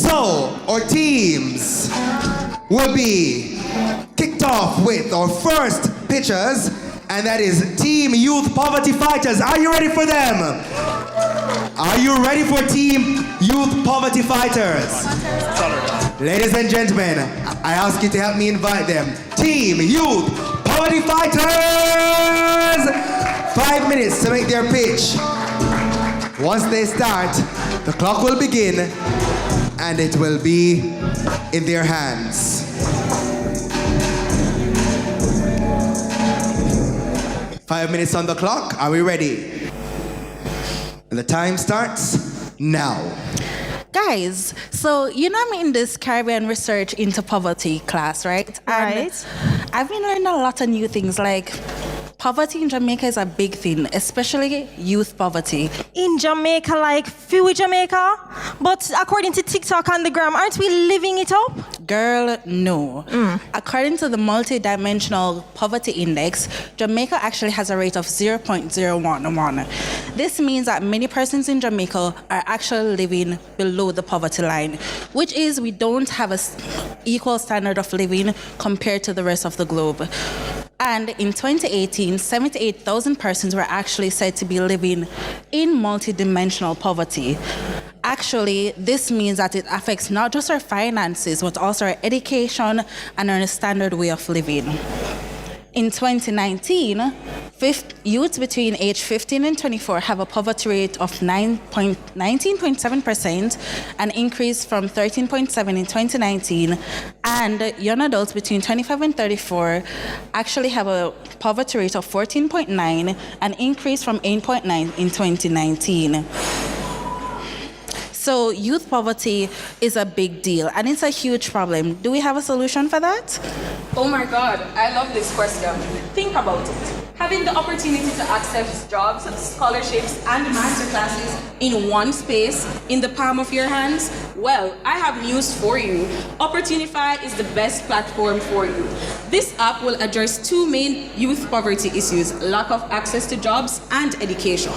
So, our teams will be kicked off with our first pitchers, and that is Team Youth Poverty Fighters. Are you ready for them? Are you ready for Team Youth Poverty Fighters? Ladies and gentlemen, I ask you to help me invite them. Team Youth Poverty Fighters! 5 minutes to make their pitch. Once they start, the clock will begin and it will be in their hands. 5 minutes on the clock. Are we ready? And the time starts now. Guys, so you know I'm in this Caribbean research into poverty class, right? Right. And I've been learning a lot of new things, like poverty in Jamaica is a big thing, especially youth poverty. In Jamaica, like few Jamaica, but according to TikTok and the gram, aren't we living it up? Girl, no. According to the multi-dimensional poverty index, Jamaica actually has a rate of 0.011. This means that many persons in Jamaica are actually living below the poverty line, which is we don't have an equal standard of living compared to the rest of the globe. And in 2018, 78,000 persons were actually said to be living in multidimensional poverty. Actually, this means that it affects not just our finances, but also our education and our standard way of living. In 2019, youths between age 15 and 24 have a poverty rate of 19.7%, an increase from 13.7 in 2019, and young adults between 25 and 34 actually have a poverty rate of 14.9, an increase from 8.9 in 2019. So youth poverty is a big deal, and it's a huge problem. Do we have a solution for that? Oh my God, I love this question. Think about it. Having the opportunity to access jobs, scholarships, and masterclasses in one space, in the palm of your hands, well, I have news for you. Opportunify is the best platform for you. This app will address two main youth poverty issues: lack of access to jobs and education.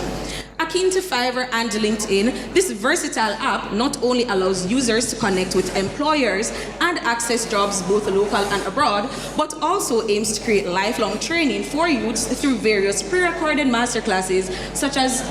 Akin to Fiverr and LinkedIn, this versatile app not only allows users to connect with employers and access jobs both local and abroad, but also aims to create lifelong training for youths through various pre-recorded masterclasses such as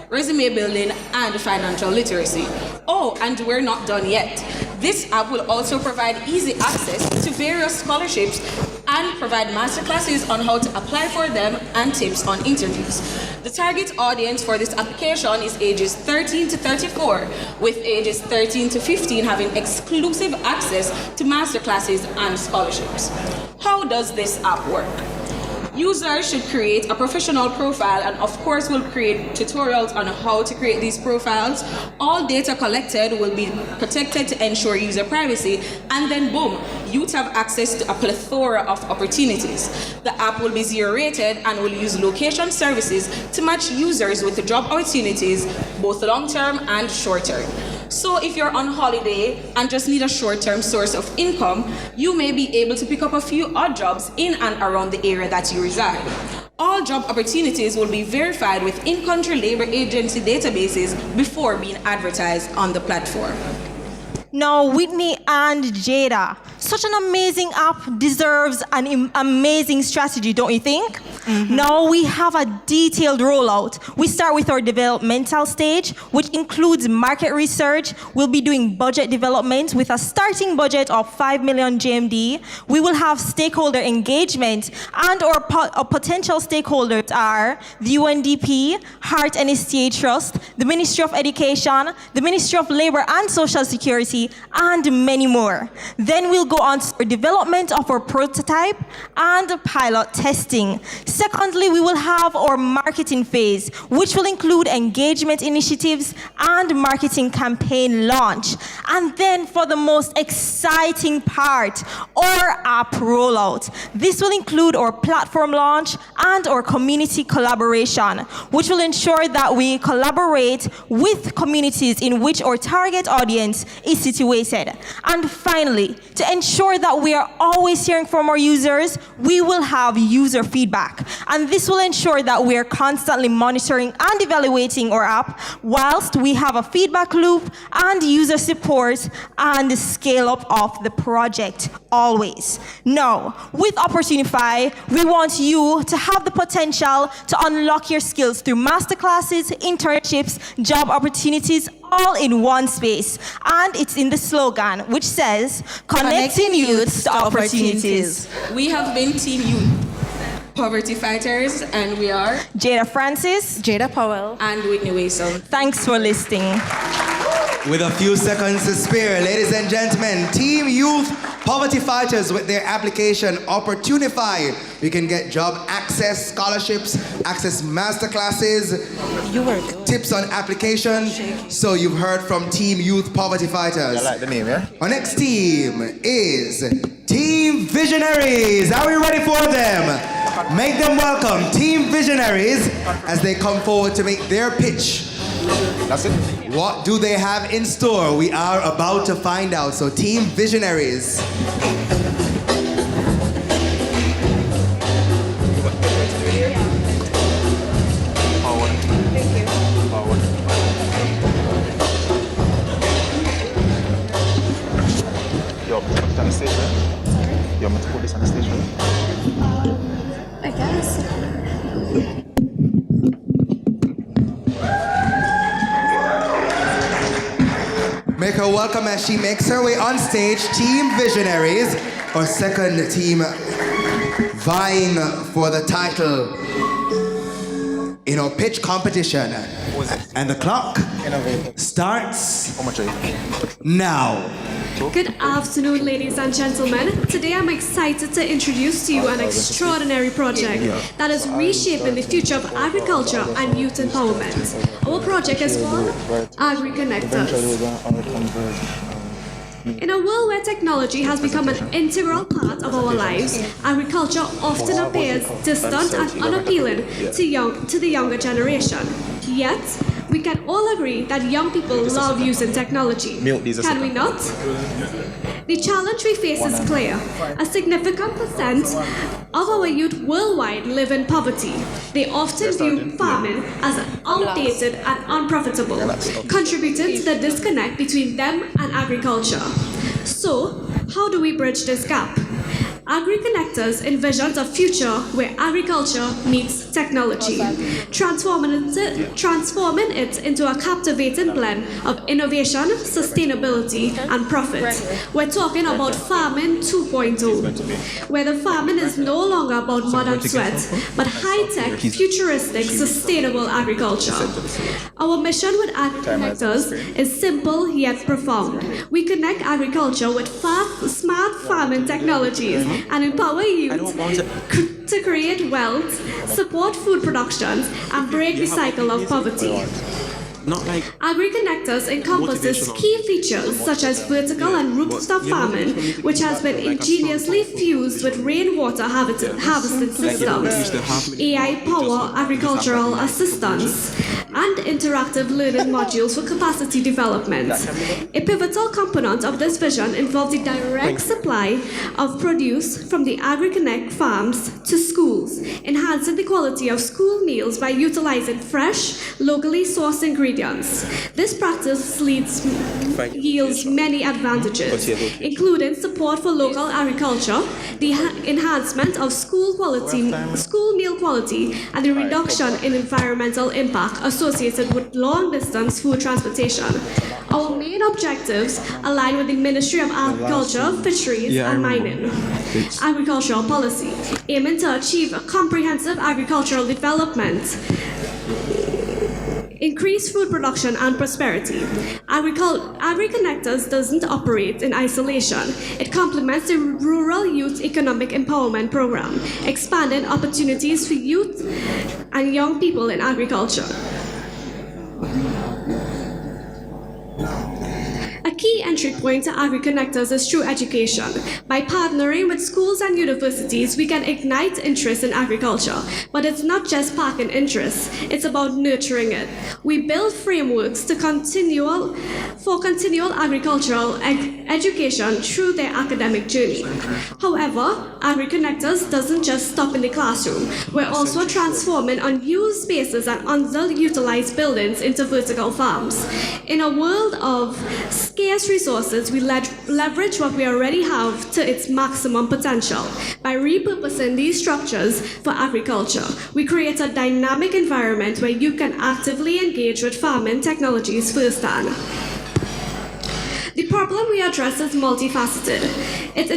resume building and financial literacy. Oh, and we're not done yet. This app will also provide easy access to various scholarships and provide masterclasses on how to apply for them and tips on interviews. The target audience for this application is ages 13 to 34, with ages 13 to 15 having exclusive access to masterclasses and scholarships. How does this app work? Users should create a professional profile and of course will create tutorials on how to create these profiles. All data collected will be protected to ensure user privacy, and then boom, youth have access to a plethora of opportunities. The app will be zero rated and will use location services to match users with the job opportunities, both long-term and short-term. So if you're on holiday and just need a short-term source of income, you may be able to pick up a few odd jobs in and around the area that you reside. All job opportunities will be verified with in-country labor agency databases before being advertised on the platform. Now, Whitney and Jada, such an amazing app deserves an amazing strategy, don't you think? Now we have a detailed rollout. We start with our developmental stage, which includes market research. We'll be doing budget development with a starting budget of 5 million GMD. We will have stakeholder engagement, and our potential stakeholders are the UNDP, Heart and STA Trust, the Ministry of Education, the Ministry of Labor and Social Security, and many more. Then we'll go on to development of our prototype and pilot testing. Secondly, we will have our marketing phase, which will include engagement initiatives and marketing campaign launch. And then for the most exciting part, our app rollout. This will include our platform launch and our community collaboration, which will ensure that we collaborate with communities in which our target audience is situated. And finally, to ensure ensure that we are always hearing from our users, we will have user feedback. And this will ensure that we are constantly monitoring and evaluating our app whilst we have a feedback loop and user support and scale up of the project always. Now, with Opportunify, we want you to have the potential to unlock your skills through masterclasses, internships, job opportunities, all in one space. And it's in the slogan, which says, connecting youth to opportunities. We have been Team Youth Poverty Fighters, and we are Jada Francis. Jada Powell. and Whitney Wason. Thanks for listening. With a few seconds to spare, ladies and gentlemen, Team Youth Poverty Fighters with their application Opportunify. You can get job access, scholarships, access masterclasses, tips on application. So you've heard from Team Youth Poverty Fighters. I like the name, yeah? Our next team is Team Visionaries. Are we ready for them? Make them welcome, Team Visionaries, as they come forward to make their pitch. That's it. What do they have in store? We are about to find out. So, Team Visionaries. Yo, put it on the stage, right? You want me to put this on the stage, right? I guess. Make her welcome as she makes her way on stage. Team Visionaries, our second team vying for the title in our pitch competition. And the clock starts How much are you? now. Good afternoon, ladies and gentlemen. Today I'm excited to introduce to you an extraordinary project that is reshaping the future of agriculture and youth empowerment. Our project is called Agri-Connectors. In a world where technology has become an integral part of our lives, agriculture often appears distant and unappealing to the younger generation. Yet, we can all agree that young people love using technology. Can we not? The challenge we face is clear. A significant percent of our youth worldwide live in poverty. They often view farming as outdated and unprofitable, contributing to the disconnect between them and agriculture. So, how do we bridge this gap? Agri-Connectors envisions a future where agriculture meets technology, transforming it into a captivating blend of innovation, sustainability, and profit. We're talking about farming 2.0, where the farming is no longer about mud and sweat, but high-tech, futuristic, sustainable agriculture. Our mission with Agri-Connectors is simple yet profound. We connect agriculture with smart farming technologies and empower youth to create wealth, support food production, and break the cycle of poverty. Agri-Connectors encompasses key features such as vertical and rooftop farming, which has been ingeniously fused with rainwater harvesting systems, AI-powered agricultural assistance, and interactive learning modules for capacity development. A pivotal component of this vision involves the direct supply of produce from the Agri-Connect farms to schools, enhancing the quality of school meals by utilizing fresh, locally sourced ingredients. This practice yields many advantages, including support for local agriculture, the enhancement of school meal quality, and the reduction in environmental impact associated with long-distance food transportation. Our main objectives align with the Ministry of Agriculture, Fisheries, and Mining agricultural policy, aiming to achieve a comprehensive agricultural development, increase food production and prosperity. Agri-Connectors doesn't operate in isolation. It complements the Rural Youth Economic Empowerment Program, expanding opportunities for youth and young people in agriculture. A key key entry point to AgriConnectors is through education. By partnering with schools and universities, we can ignite interest in agriculture. But it's not just sparking interest, it's about nurturing it. We build frameworks for continual agricultural education through their academic journey. However, AgriConnectors doesn't just stop in the classroom. We're also transforming unused spaces and underutilized buildings into vertical farms. In a world of scarce resources, we leverage what we already have to its maximum potential. By repurposing these structures for agriculture, we create a dynamic environment where you can actively engage with farming technologies firsthand. The problem we address is multifaceted. It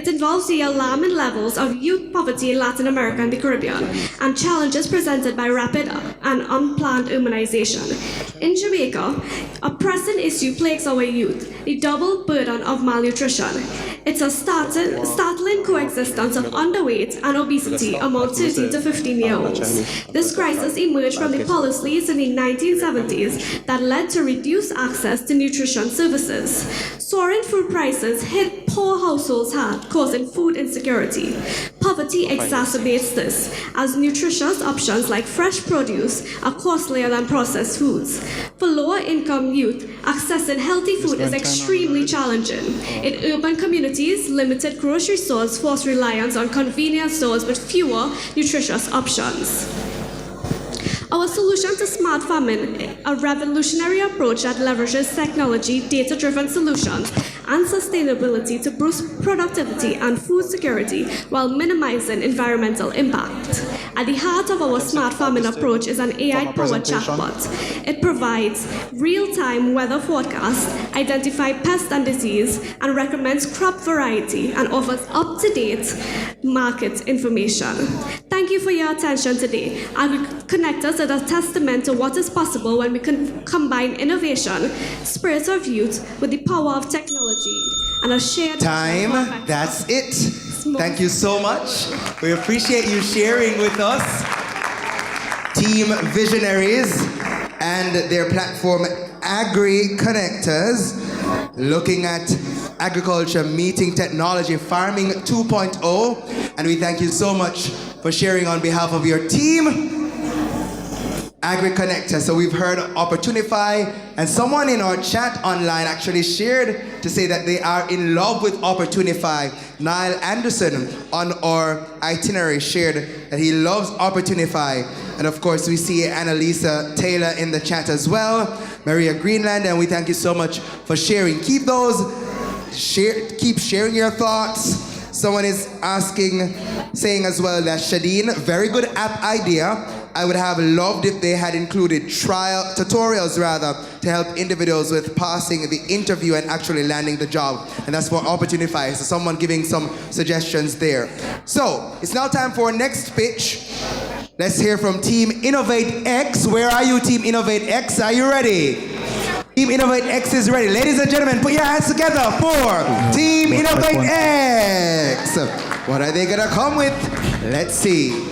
involves the alarming levels of youth poverty in Latin America and the Caribbean, and challenges presented by rapid and unplanned urbanization. In Jamaica, a pressing issue plagues our youth, the double burden of malnutrition. It's a startling coexistence of underweight and obesity among 13 to 15-year-olds. This crisis emerged from the policies in the 1970s that led to reduced access to nutrition services. Soaring food prices hit poor households hard, causing food insecurity. Poverty exacerbates this, as nutritious options like fresh produce are costlier than processed foods. For lower-income youth, accessing healthy food is extremely challenging. In urban communities, limited grocery stores force reliance on convenience stores with fewer nutritious options. Our solution to smart farming, a revolutionary approach that leverages technology, data-driven solutions, and sustainability to boost productivity and food security while minimizing environmental impact. At the heart of our smart farming approach is an AI-powered chatbot. It provides real-time weather forecasts, identifies pests and disease, and recommends crop variety and offers up-to-date market information. Thank you for your attention today. AgriConnectors is a testament to what is possible when we can combine innovation, spirit of youth, with the power of technology and a shared Time. That's it. Thank you so much. We appreciate you sharing with us Team Visionaries and their platform AgriConnectors, looking at agriculture meeting technology, farming 2.0. And we thank you so much for sharing on behalf of your team, AgriConnector. So we've heard Opportunify, and someone in our chat online actually shared to say that they are in love with Opportunify. Niall Anderson on our itinerary shared that he loves Opportunify. And of course we see Annalisa Taylor in the chat as well, Maria Greenland, and we thank you so much for sharing. Keep sharing your thoughts. Someone is saying as well that Shadeen, very good app idea. I would have loved if they had included tutorials to help individuals with passing the interview and actually landing the job. And that's for Opportunify. So someone giving some suggestions there. So it's now time for our next pitch. Let's hear from Team Innovate X. Where are you, Team Innovate X? Are you ready? Team Innovate X is ready. Ladies and gentlemen, put your hands together for Team Innovate X. What are they gonna come with? Let's see.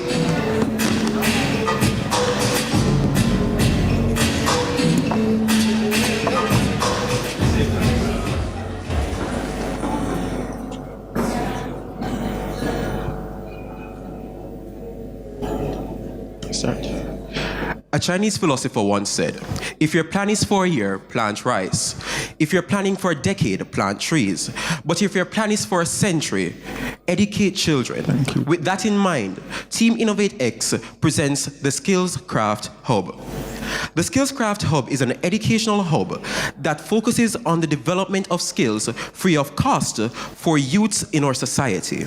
A Chinese philosopher once said, if your plan is for a year, plant rice. If you're planning for a decade, plant trees. But if your plan is for a century, educate children. With that in mind, Team Innovate X presents the Skills Craft Hub. The Skills Craft Hub is an educational hub that focuses on the development of skills free of cost for youths in our society.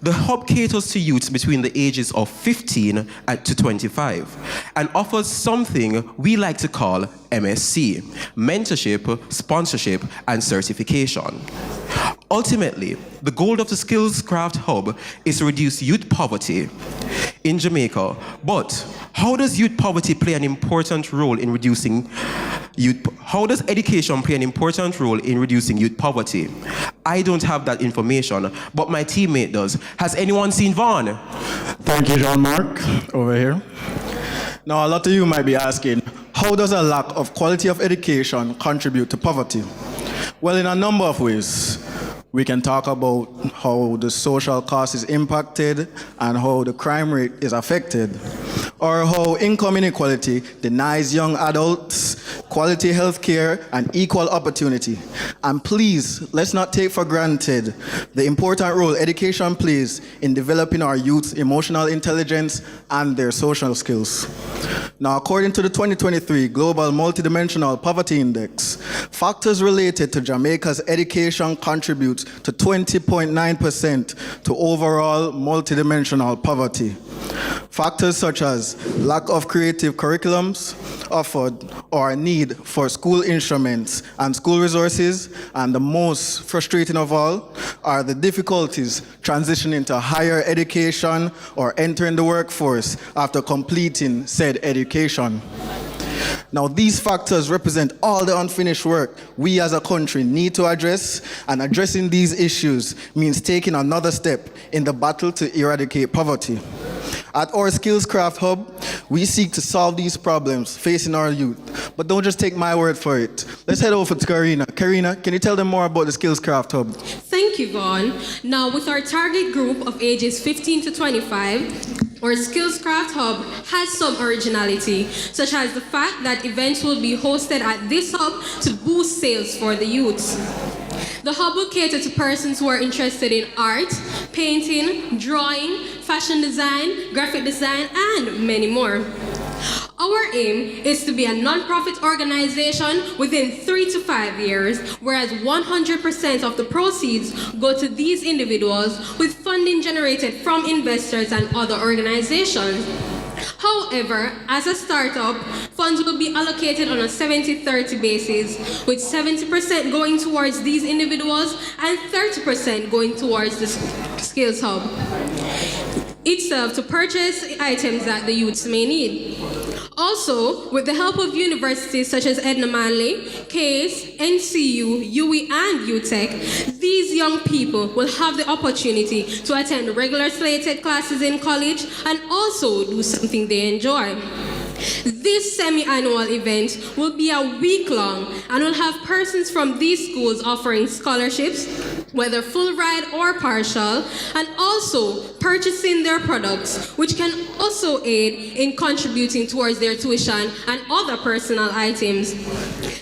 The hub caters to youths between the ages of 15 to 25 and offers something we like to call MSc, mentorship, sponsorship, and certification. Ultimately, the goal of the Skills Craft Hub is to reduce youth poverty in Jamaica. But how does youth poverty play an important role in reducing how does education play an important role in reducing youth poverty? I don't have that information, but my teammate does. Has anyone seen Vaughn? Thank you, Jean-Marc, over here. Now, a lot of you might be asking, how how does a lack of quality of education contribute to poverty? Well, in a number of ways. We can talk about how the social cost is impacted and how the crime rate is affected, or how income inequality denies young adults quality health care and equal opportunity. And please, let's not take for granted the important role education plays in developing our youth's emotional intelligence and their social skills. Now, according to the 2023 Global Multidimensional Poverty Index, factors related to Jamaica's education contribute to 20.9% to overall multidimensional poverty. Factors such as lack of creative curriculums offered or need for school instruments and school resources, and the most frustrating of all are the difficulties transitioning to higher education or entering the workforce after completing said education. Now, these factors represent all the unfinished work we as a country need to address, and addressing these issues means taking another step in the battle to eradicate poverty. At our Skills Craft Hub, we seek to solve these problems facing our youth. But don't just take my word for it. Let's head over to Karina. Karina, can you tell them more about the Skills Craft Hub? Thank you, Vaughn. Now, with our target group of ages 15 to 25, our Skills Craft Hub has some originality, such as the fact that events will be hosted at this hub to boost sales for the youths. The hub will cater to persons who are interested in art, painting, drawing, fashion design, graphic design, and many more. Our aim is to be a non-profit organization within 3 to 5 years, whereas 100% of the proceeds go to these individuals, with funding generated from investors and other organizations. However, as a startup, funds will be allocated on a 70-30 basis, with 70% going towards these individuals and 30% going towards the Skills Hub itself to purchase items that the youths may need. Also, with the help of universities such as Edna Manley, CASE, NCU, UE, and UTech, these young people will have the opportunity to attend regular slated classes in college and also do something they enjoy. This semi-annual event will be a week long and will have persons from these schools offering scholarships, whether full ride or partial, and also purchasing their products, which can also aid in contributing towards their tuition and other personal items.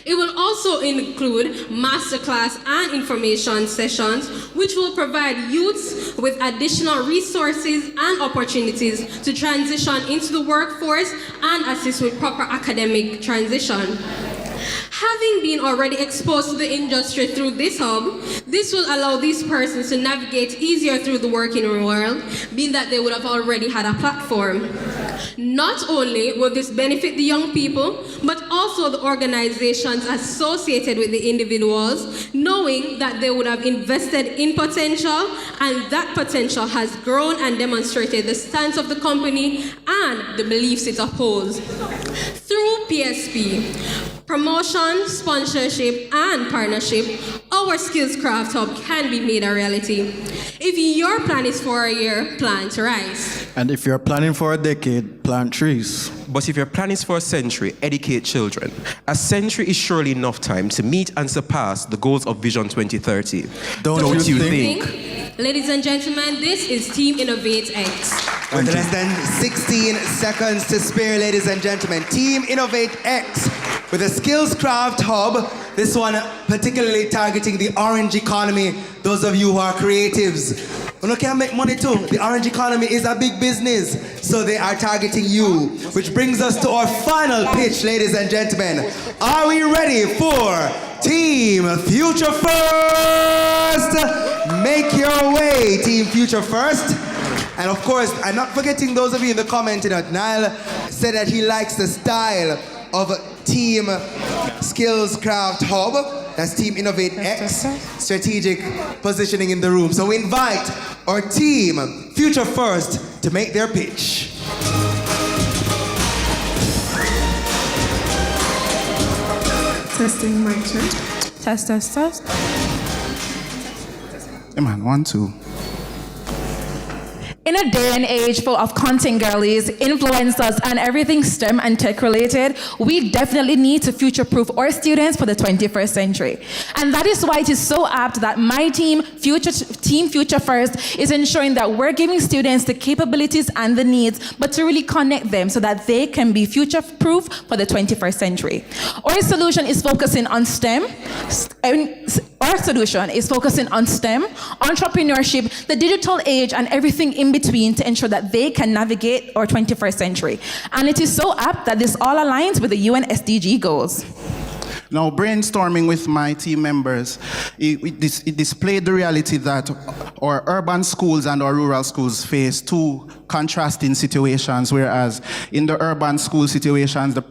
It will also include masterclass and information sessions, which will provide youths with additional resources and opportunities to transition into the workforce and assist with proper academic transition. Having been already exposed to the industry through this hub, this will allow these persons to navigate easier through the working world, being that they would have already had a platform. Not only will this benefit the young people, but also the organizations associated with the individuals, knowing that they would have invested in potential, and that potential has grown and demonstrated the stance of the company and the beliefs it upholds. Through PSP, promotion, sponsorship, and partnership, our Skills Craft Hub can be made a reality. If your plan is for a year, plant rice. And if you're planning for a decade, plant trees. But if your plan is for a century, educate children. A century is surely enough time to meet and surpass the goals of Vision 2030. Don't you think? Ladies and gentlemen, this is Team Innovate X. With less than 16 seconds to spare, ladies and gentlemen, Team Innovate X with a Skills Craft Hub. This one particularly targeting the orange economy, those of you who are creatives. You can make money too. The orange economy is a big business, so they are targeting you. Which brings us to our final pitch, ladies and gentlemen. Are we ready for Team Future First? Make your way, Team Future First. And of course, I'm not forgetting those of you in the comment, Niall said that he likes the style of Team Skills Craft Hub. That's Team Innovate X, strategic positioning in the room. So we invite our Team Future First to make their pitch. Testing mic check. Test, test, test. Hey man, 1, 2. In a day and age full of content girlies, influencers, and everything STEM and tech related, we definitely need to future-proof our students for the 21st century. And that is why it is so apt that my team, Future First, is ensuring that we're giving students the capabilities and the needs, but to really connect them so that they can be future-proof for the 21st century. Our solution is focusing on STEM. Our solution is focusing on STEM, entrepreneurship, the digital age, and everything in between to ensure that they can navigate our 21st century. And it is so apt that this all aligns with the UN SDG goals. Now, brainstorming with my team members, it displayed the reality that our urban schools and our rural schools face two contrasting situations, whereas in the urban school situations, the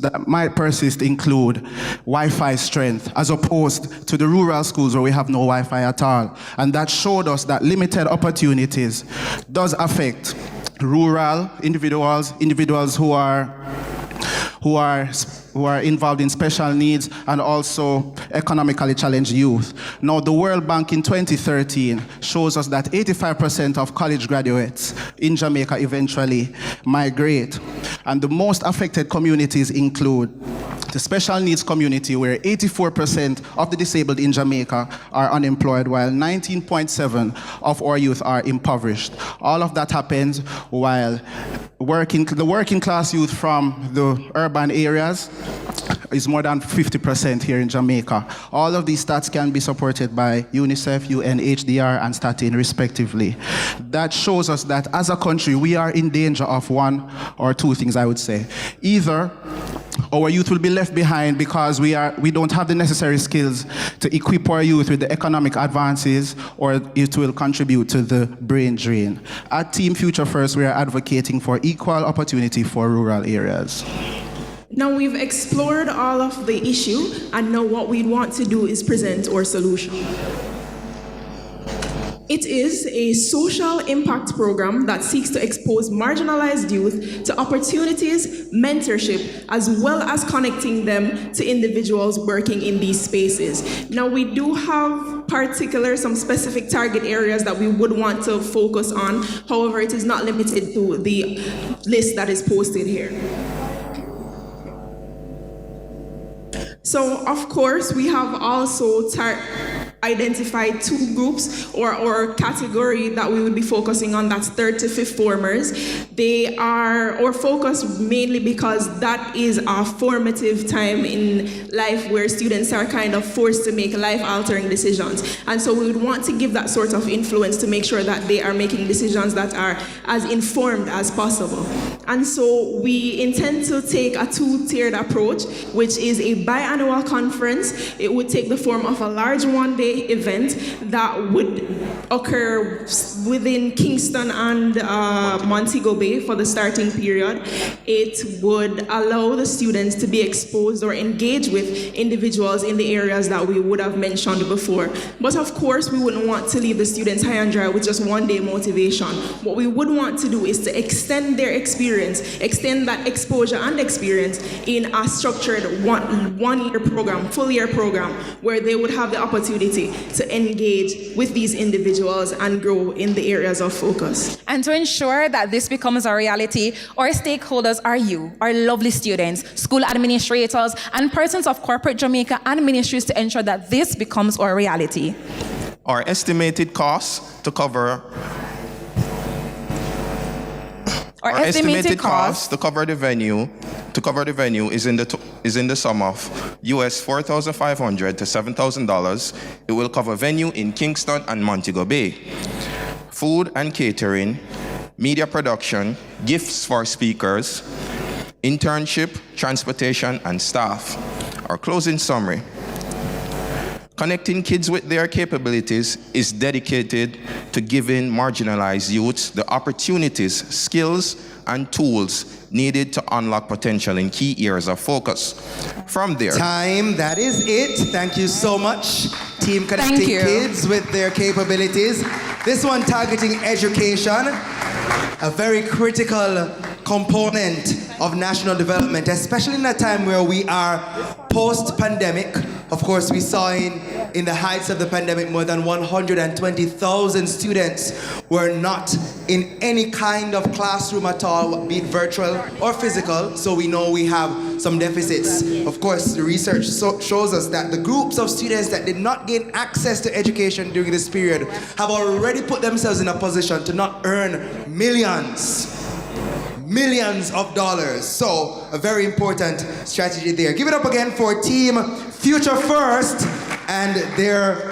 that might persist include Wi-Fi strength, as opposed to the rural schools where we have no Wi-Fi at all. And that showed us that limited opportunities does affect rural individuals who are involved in special needs, and also economically challenged youth. Now, the World Bank in 2013 shows us that 85% of college graduates in Jamaica eventually migrate. And the most affected communities include the special needs community, where 84% of the disabled in Jamaica are unemployed, while 19.7% of our youth are impoverished. All of that happens while the working class youth from the urban areas is more than 50% here in Jamaica. All of these stats can be supported by UNICEF, UNHDR, and Statin, respectively. That shows us that as a country, we are in danger of one or two things, I would say. Either our youth will be left behind because we don't have the necessary skills to equip our youth with the economic advances, or it will contribute to the brain drain. At Team Future First, we are advocating for equal opportunity for rural areas. Now we've explored all of the issue, and now what we want to do is present our solution. It is a social impact program that seeks to expose marginalized youth to opportunities, mentorship, as well as connecting them to individuals working in these spaces. Now, we do have some specific target areas that we would want to focus on. However, it is not limited to the list that is posted here. So, of course, we have also identified two groups or category that we would be focusing on. That's third to fifth formers. They are our focus mainly because that is a formative time in life where students are kind of forced to make life-altering decisions. And so we would want to give that sort of influence to make sure that they are making decisions that are as informed as possible. And so we intend to take a two-tiered approach, which is a biannual conference. It would take the form of a large one-day event that would occur within Kingston and Montego Bay for the starting period. It would allow the students to be exposed or engage with individuals in the areas that we would have mentioned before. But of course, we wouldn't want to leave the students high and dry with just one-day motivation. What we would want to do is to extend their experience, extend that exposure and experience in a structured one-year program, full-year program, where they would have the opportunity to engage with these individuals and grow in the areas of focus. And to ensure that this becomes a reality, our stakeholders are you, our lovely students, school administrators, and persons of corporate Jamaica and ministries to ensure that this becomes our reality. Our estimated costs to cover Our estimated cost to cover the venue is in the sum of US $4,500 to $7,000. It will cover venue in Kingston and Montego Bay, food and catering, media production, gifts for speakers, internship, transportation, and staff. Our closing summary. Connecting kids with their capabilities is dedicated to giving marginalized youths the opportunities, skills, and tools needed to unlock potential in key areas of focus. From there... Time, that is it. Thank you so much. Team Connecting Kids with their capabilities. This one targeting education, a very critical component of national development, especially in a time where we are post-pandemic, Of course, we saw in the heights of the pandemic, more than 120,000 students were not in any kind of classroom at all, be it virtual or physical, so we know we have some deficits. Of course, the research shows us that the groups of students that did not gain access to education during this period have already put themselves in a position to not earn millions of dollars. So, a very important strategy there. Give it up again for Team Future First and their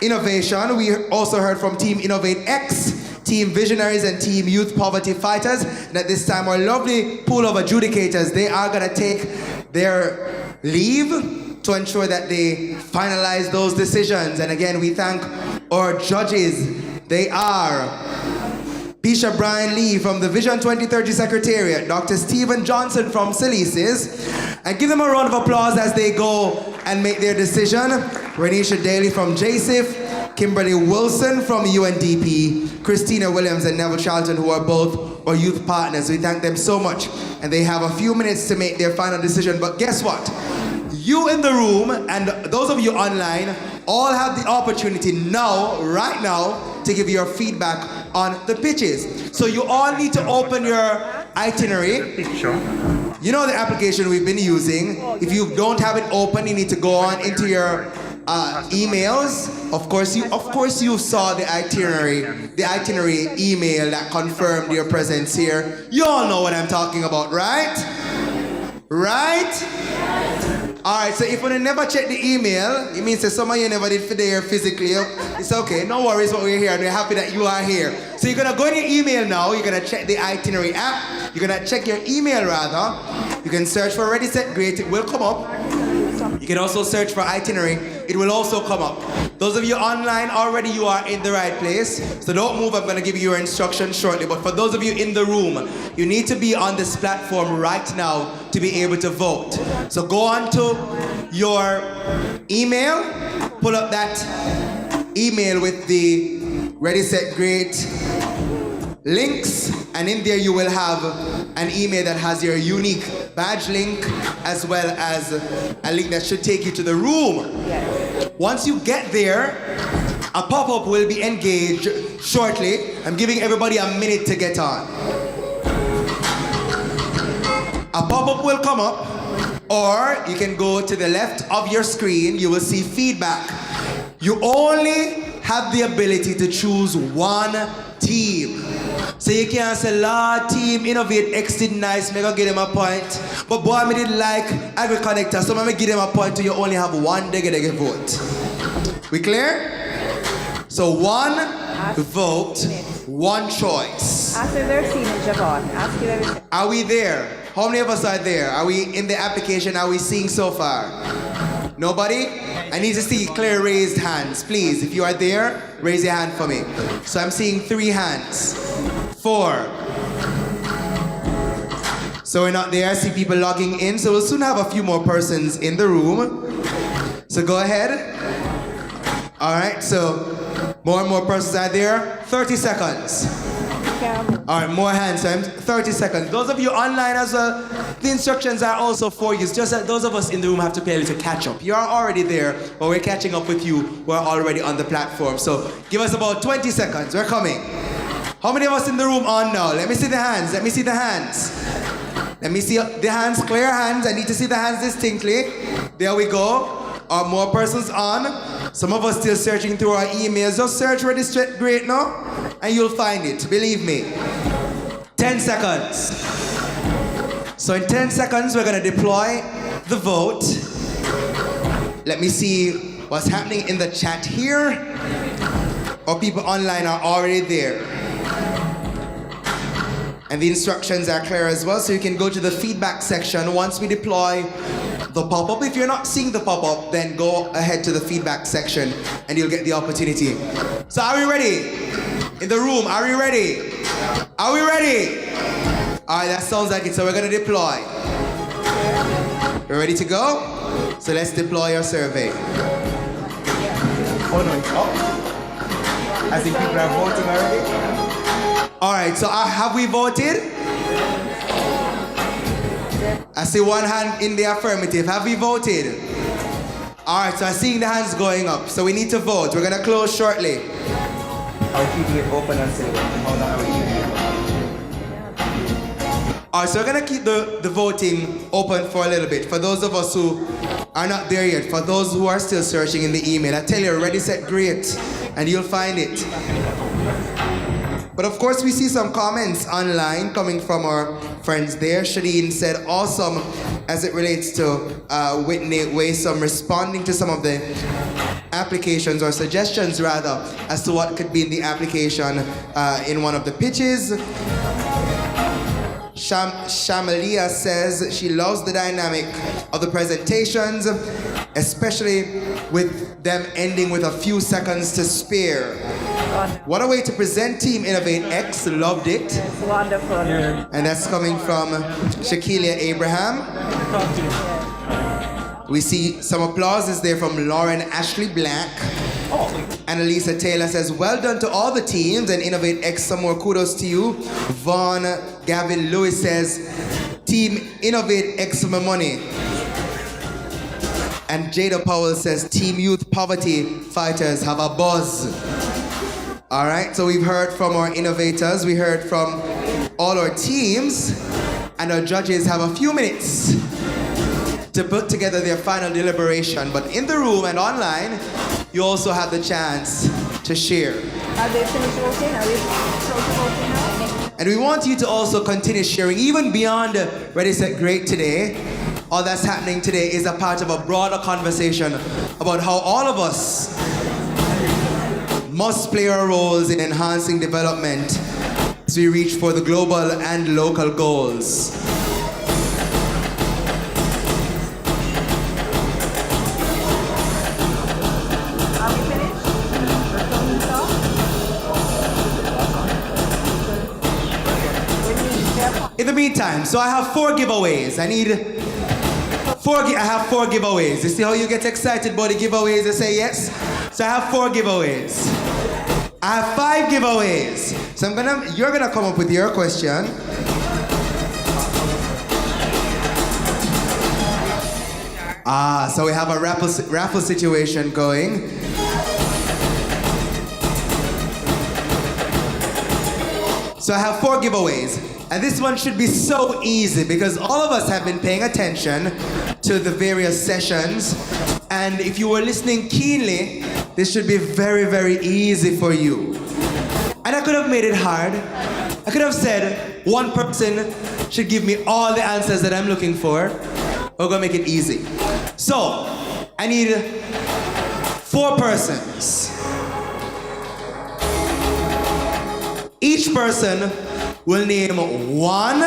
innovation. We also heard from Team Innovate X, Team Visionaries, and Team Youth Poverty Fighters. And at this time, our lovely pool of adjudicators, they are gonna take their leave to ensure that they finalize those decisions. And again, we thank our judges. They are Pisha Brian Lee from the Vision 2030 Secretariat, Dr. Stephen Johnson from Salises, and give them a round of applause as they go and make their decision. Renisha Daly from JSIF, Kimberly Wilson from UNDP, Christina Williams and Neville Charlton, who are both our youth partners. We thank them so much, and they have a few minutes to make their final decision. But guess what? You in the room and those of you online all have the opportunity now, right now, to give your feedback on the pitches. So you all need to open your itinerary. You know the application we've been using. If you don't have it open, you need to go on into your emails. Of course you saw the itinerary email that confirmed your presence here. You all know what I'm talking about, right? Right? Alright, so if you never check the email, it means that some of you never did fit there physically. It's okay, no worries, but we're here and we're happy that you are here. So you're gonna go in your email now, you're gonna check the itinerary app, you're gonna check your email rather. You can search for Ready, Set, Great, it will come up. You can also search for itinerary, it will also come up. Those of you online already, you are in the right place. So don't move, I'm gonna give you your instructions shortly. But for those of you in the room, you need to be on this platform right now to be able to vote. So go on to your email, pull up that email with the Ready, Set, Great links, and in there you will have an email that has your unique badge link as well as a link that should take you to the room. Once you get there, a pop-up will be engaged shortly. I'm giving everybody a minute to get on. A pop-up will come up, or you can go to the left of your screen, you will see feedback. You only have the ability to choose one team. So you can't say, Lord, Team Innovate X did nice, me gonna give them a point. But boy, me did like AgriConnector, so me give them a point till you only have one dege vote. We clear? So one vote, one choice. Ask if they're seen in Javon. Ask if everything. Are we there? How many of us are there? Are we in the application? Are we seeing so far? Nobody? I need to see clear raised hands. Please, if you are there, raise your hand for me. So I'm seeing 3 hands. 4. So we're not there. I see people logging in. So we'll soon have a few more persons in the room. So go ahead. All right, so more and more persons are there. 30 seconds. All right, more hands. 30 seconds. Those of you online as well, the instructions are also for you. It's just that those of us in the room have to play a little catch up. You are already there, but we're catching up with you. We're already on the platform. So give us about 20 seconds. We're coming. How many of us in the room on now? Let me see the hands. Let me see the hands. Let me see the hands. Clear hands. I need to see the hands distinctly. There we go. Are more persons on? Some of us still searching through our emails. Just search Ready, Set, Great now, and you'll find it. Believe me. 10 seconds. So in 10 seconds, we're gonna deploy the vote. Let me see what's happening in the chat here. Or people online are already there. And the instructions are clear as well, so you can go to the feedback section once we deploy the pop-up. If you're not seeing the pop-up, then go ahead to the feedback section and you'll get the opportunity. So are we ready? In the room, are we ready? Are we ready? All right, that sounds like it. So we're gonna deploy. We're ready to go? So let's deploy our survey. Oh no, it's up. I think people are voting already. All right, so have we voted? I see one hand in the affirmative. Have we voted? All right, so I'm seeing the hands going up. So we need to vote. We're gonna close shortly. I'll keep it open until how long are we keeping it open? All right, so we're gonna keep the voting open for a little bit. For those of us who are not there yet, for those who are still searching in the email, I tell you, Ready, Set, Great, and you'll find it. But of course, we see some comments online coming from our friends there. Shadeen said, awesome, as it relates to Whitney Waysome responding to some of the applications or suggestions rather as to what could be in the application in one of the pitches. Shamalia says she loves the dynamic of the presentations, especially with them ending with a few seconds to spare. What a way to present Team Innovate X, loved it. It's wonderful. And that's coming from Shakilia Abraham. We see some applauses there from Lauren Ashley Black. Annalisa Taylor says, well done to all the teams and Innovate X, some more kudos to you. Vaughn Gavin Lewis says, Team Innovate X for my money. And Jada Powell says, Team Youth Poverty Fighters have a buzz. All right, so we've heard from our innovators, we heard from all our teams, and our judges have a few minutes to put together their final deliberation. But in the room and online, you also have the chance to share. Are they finished voting? Are we close to voting now? And we want you to also continue sharing, even beyond Ready, Set, Great today. All that's happening today is a part of a broader conversation about how all of us must play our roles in enhancing development as we reach for the global and local goals. Are we finished? In the meantime, so I have 4 giveaways. I have 4 giveaways. You see how you get excited about the giveaways and say yes? So I have 4 giveaways. I have 5 giveaways. So you're gonna come up with your question. So we have a raffle situation going. So I have 4 giveaways. And this one should be so easy because all of us have been paying attention to the various sessions. And if you were listening keenly, this should be very, very easy for you. And I could have made it hard. I could have said one person should give me all the answers that I'm looking for. We're gonna make it easy. So, I need 4 persons. Each person will name one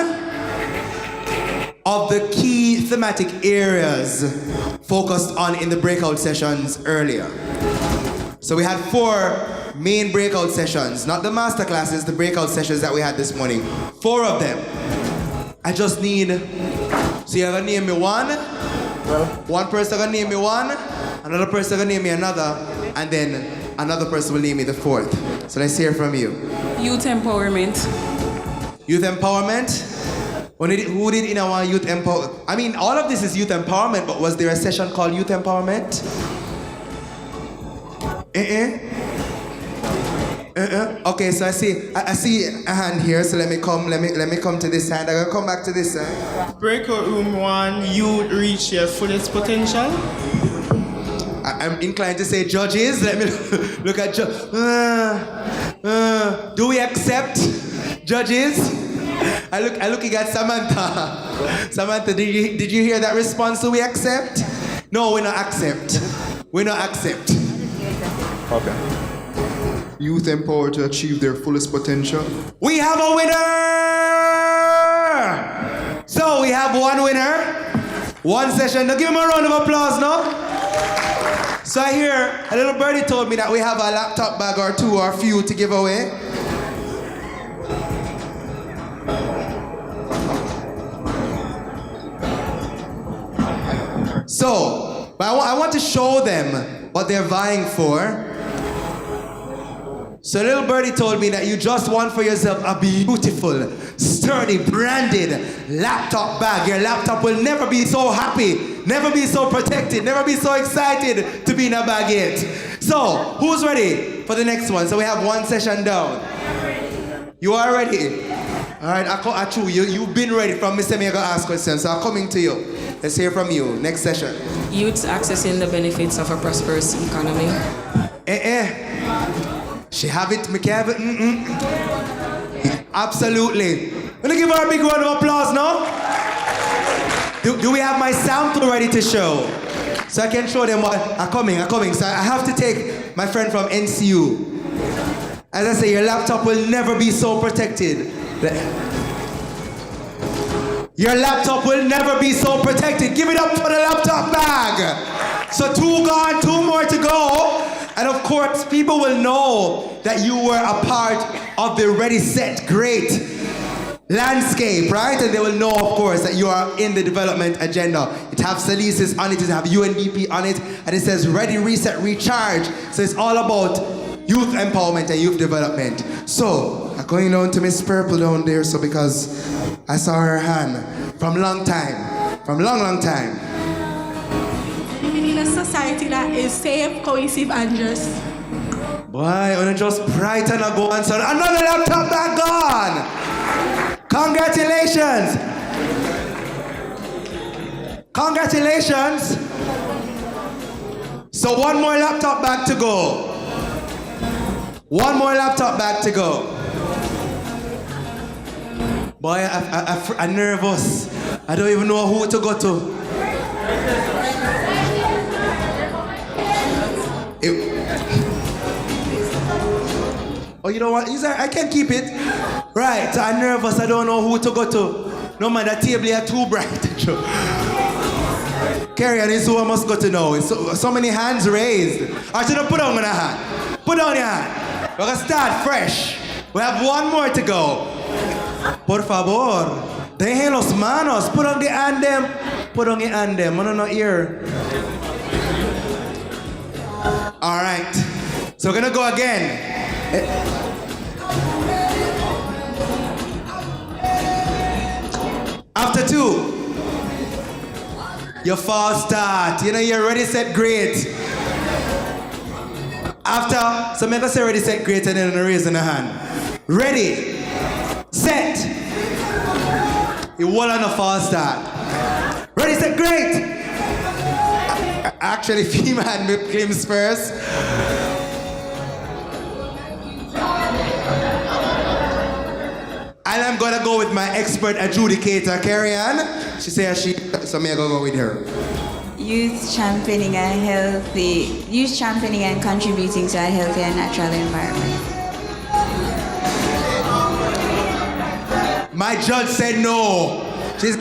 of the key thematic areas focused on in the breakout sessions earlier. So we had 4 main breakout sessions, not the master classes, the breakout sessions that we had this morning. 4 of them. I just need, so you're gonna name me one, one person gonna name me one, another person gonna name me another, and then another person will name me the 4th. So let's hear from you. Youth empowerment. Youth empowerment? Who did in our youth empowerment? I mean, all of this is youth empowerment, but was there a session called youth empowerment? Okay, so I see a hand here. So let me come to this hand. I'm gonna come back to this hand. Breakout room 1, you reach your fullest potential. I'm inclined to say judges. Let me look at do we accept judges? I'm looking at Samantha. Samantha, did you hear that response? Do we accept? No, we not accept. We not accept. Okay. Youth empowered to achieve their fullest potential. We have a winner! So we have one winner, one session. Now give him a round of applause, no? So I hear a little birdie told me that we have a laptop bag or 2 or a few to give away. So, but I want to show them what they're vying for. So little birdie told me that you just won for yourself a beautiful, sturdy, branded laptop bag. Your laptop will never be so happy Never be so protected. Never be so excited to be in a baguette. So, who's ready for the next one? So we have one session down. You are ready? All right, Achu, you've been ready from Mr. Mega ask questions, so I'm coming to you. Let's hear from you. Next session. Youths accessing the benefits of a prosperous economy. She have it, McCabe. Absolutely. Gonna give her a big round of applause now. Do we have my sample ready to show? So I can show them what I'm coming. So I have to take my friend from NCU. As I say, your laptop will never be so protected. Your laptop will never be so protected. Give it up for the laptop bag. So 2 gone, 2 more to go. And of course, people will know that you were a part of the Ready, Set, Great landscape, right? And they will know, of course, that you are in the development agenda. It has Salisis on it, it has UNDP on it, and it says Ready, Reset, Recharge. So it's all about youth empowerment and youth development. So, I'm going down to Miss Purple down there, so because I saw her hand from long time, from long time. In a society that is safe, cohesive, and just. Boy, I'm just bright and I go and say, another laptop back gone! Congratulations! Congratulations! So 1 more laptop back to go. 1 more laptop back to go. Boy, I'm nervous. I don't even know who to go to. Oh, you know what? I can't keep it. Right, so I'm nervous. I don't know who to go to. No man, that table is too bright. Carry on, is who I must go to now. So many hands raised. I should have put down my hand. Put down your hand. We're going to start fresh. We have 1 more to go. Por favor. Dejen los manos. Put on the hand them. Put on the hand them. I don't know here. All right. So we're going to go again. After 2. Your false start. You know, you're ready, set, great. After, so make us say ready, set, great, and then raising the hand. Ready, set. You wall on a false start. Ready, set, great. Actually, female hand claims first. And I'm gonna go with my expert adjudicator, Carrie Ann. She says so me go with her. Youth championing and contributing to a healthy and natural environment. My judge said no. She's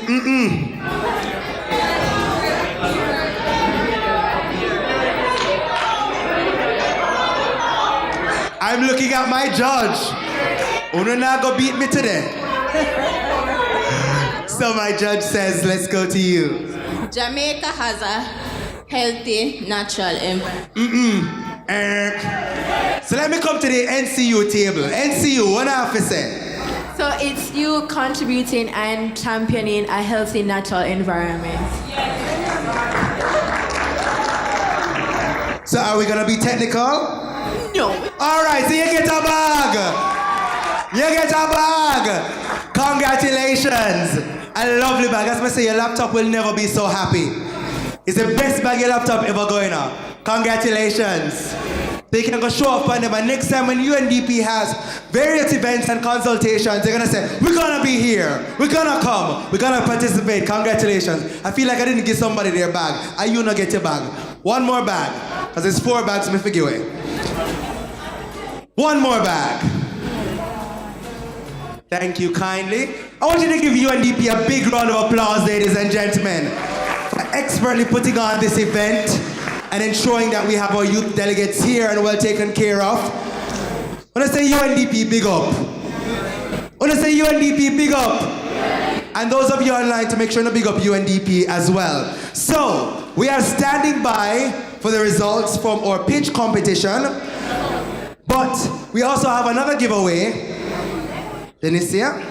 I'm looking at my judge. Uno not go beat me today. So my judge says, let's go to you. Jamaica has a healthy, natural environment. So let me come to the NCU table. NCU, what I have to say? So it's you contributing and championing a healthy, natural environment. So are we gonna be technical? No. All right, so you get a bag. You get a bag. Congratulations. A lovely bag. As I say, your laptop will never be so happy. It's the best bag your laptop ever going on. Congratulations. They can go show up on them, and next time when UNDP has various events and consultations, they're gonna say, we're gonna be here, we're gonna come, we're gonna participate. Congratulations. I feel like I didn't give somebody their bag. And you not get your bag. 1 more bag, because there's 4 bags me figure away. 1 more bag. Thank you kindly. I want you to give UNDP a big round of applause, ladies and gentlemen, for expertly putting on this event and ensuring that we have our youth delegates here and well taken care of. When I say UNDP, big up. When I say UNDP, big up. And those of you online to make sure to big up UNDP as well. So, we are standing by for the results from our pitch competition, but we also have another giveaway. Denicia?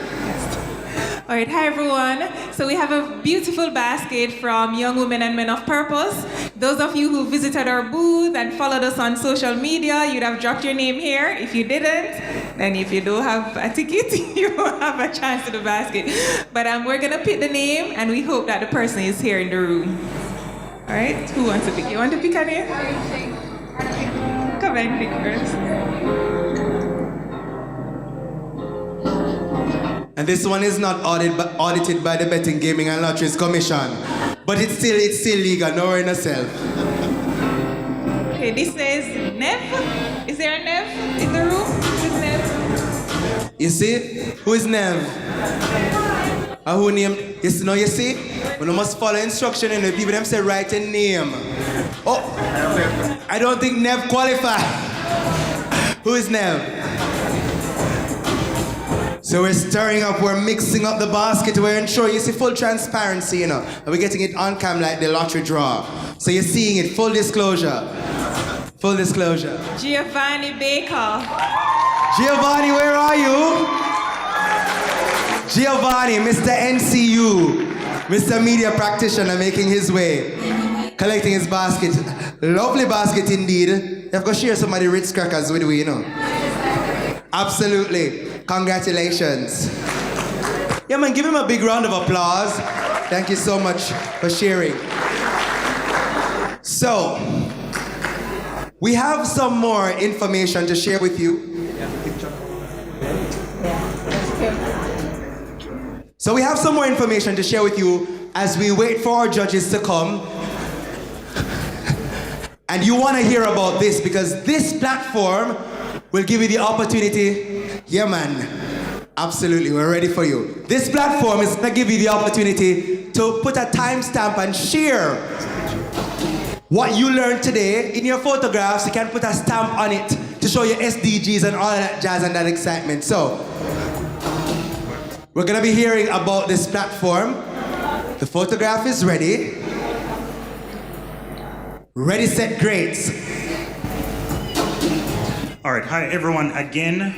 All right, hi everyone. So we have a beautiful basket from Young Women and Men of Purpose. Those of you who visited our booth and followed us on social media, you'd have dropped your name here. If you didn't, then if you don't have a ticket, you won't have a chance to the basket. But we're gonna pick the name and we hope that the person is here in the room. All right, who wants to pick? You want to pick a name? Come and pick first. And this one is not audited by the Betting, Gaming and Lotteries Commission. But it's still legal, no worry yourself. Okay, this says Nev. Is there a Nev in the room? Is it Nev? You see? Who is Nev? Who name? You see? We must follow instruction and the people them say write a name. Oh, I don't think Nev qualify. Who is Nev? So we're stirring up, we're mixing up the basket, we're ensuring, you see, full transparency, you know. And we're getting it on cam like the lottery draw. So you're seeing it, full disclosure. Full disclosure. Giovanni Baker. Giovanni, where are you? Giovanni, Mr. NCU, Mr. Media Practitioner making his way, collecting his basket. Lovely basket indeed. You have to share some of the Ritz crackers with we, you know. Absolutely. Congratulations. Yeah, man, give him a big round of applause. Thank you so much for sharing. So, we have some more information to share with you. So we have some more information to share with you as we wait for our judges to come. And you want to hear about this because this platform will give you the opportunity. Yeah, man. Absolutely, we're ready for you. This platform is going to give you the opportunity to put a timestamp and share what you learned today. In your photographs, you can put a stamp on it to show your SDGs and all that jazz and that excitement. So, we're going to be hearing about this platform. The photograph is ready. Ready, set, great. All right, hi everyone again.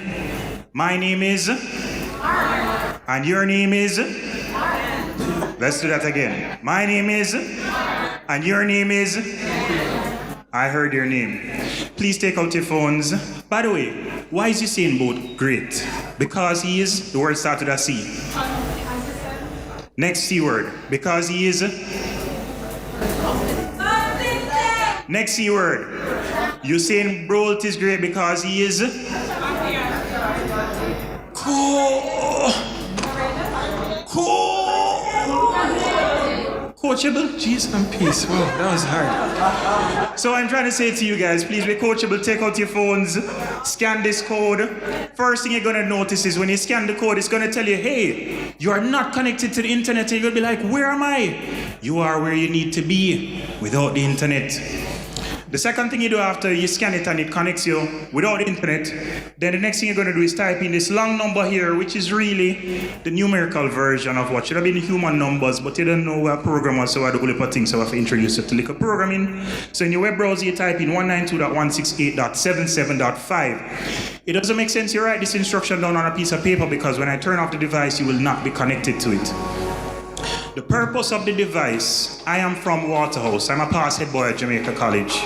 My name is, and your name is, let's do that again. My name is, and your name is, I heard your name. Please take out your phones. By the way, why is he saying both great? Because he is, the word started with a C. Next C word, because he is. Next C word, you saying Brolt is great because he is. Coachable? Jeez and peace. Wow, that was hard. So I'm trying to say to you guys, please be coachable, take out your phones, scan this code. First thing you're gonna notice is when you scan the code, it's gonna tell you, hey, you are not connected to the internet. And you're gonna be like, where am I? You are where you need to be without the internet. The second thing you do after you scan it and it connects you without the internet, then the next thing you're going to do is type in this long number here, which is really the numerical version of what should have been human numbers, but you don't know what programmer, so I do a things, so I have to introduce you to little programming. So in your web browser, you type in 192.168.77.5. It doesn't make sense you write this instruction down on a piece of paper because when I turn off the device, you will not be connected to it. The purpose of the device, I am from Waterhouse. I'm a past head boy at Jamaica College.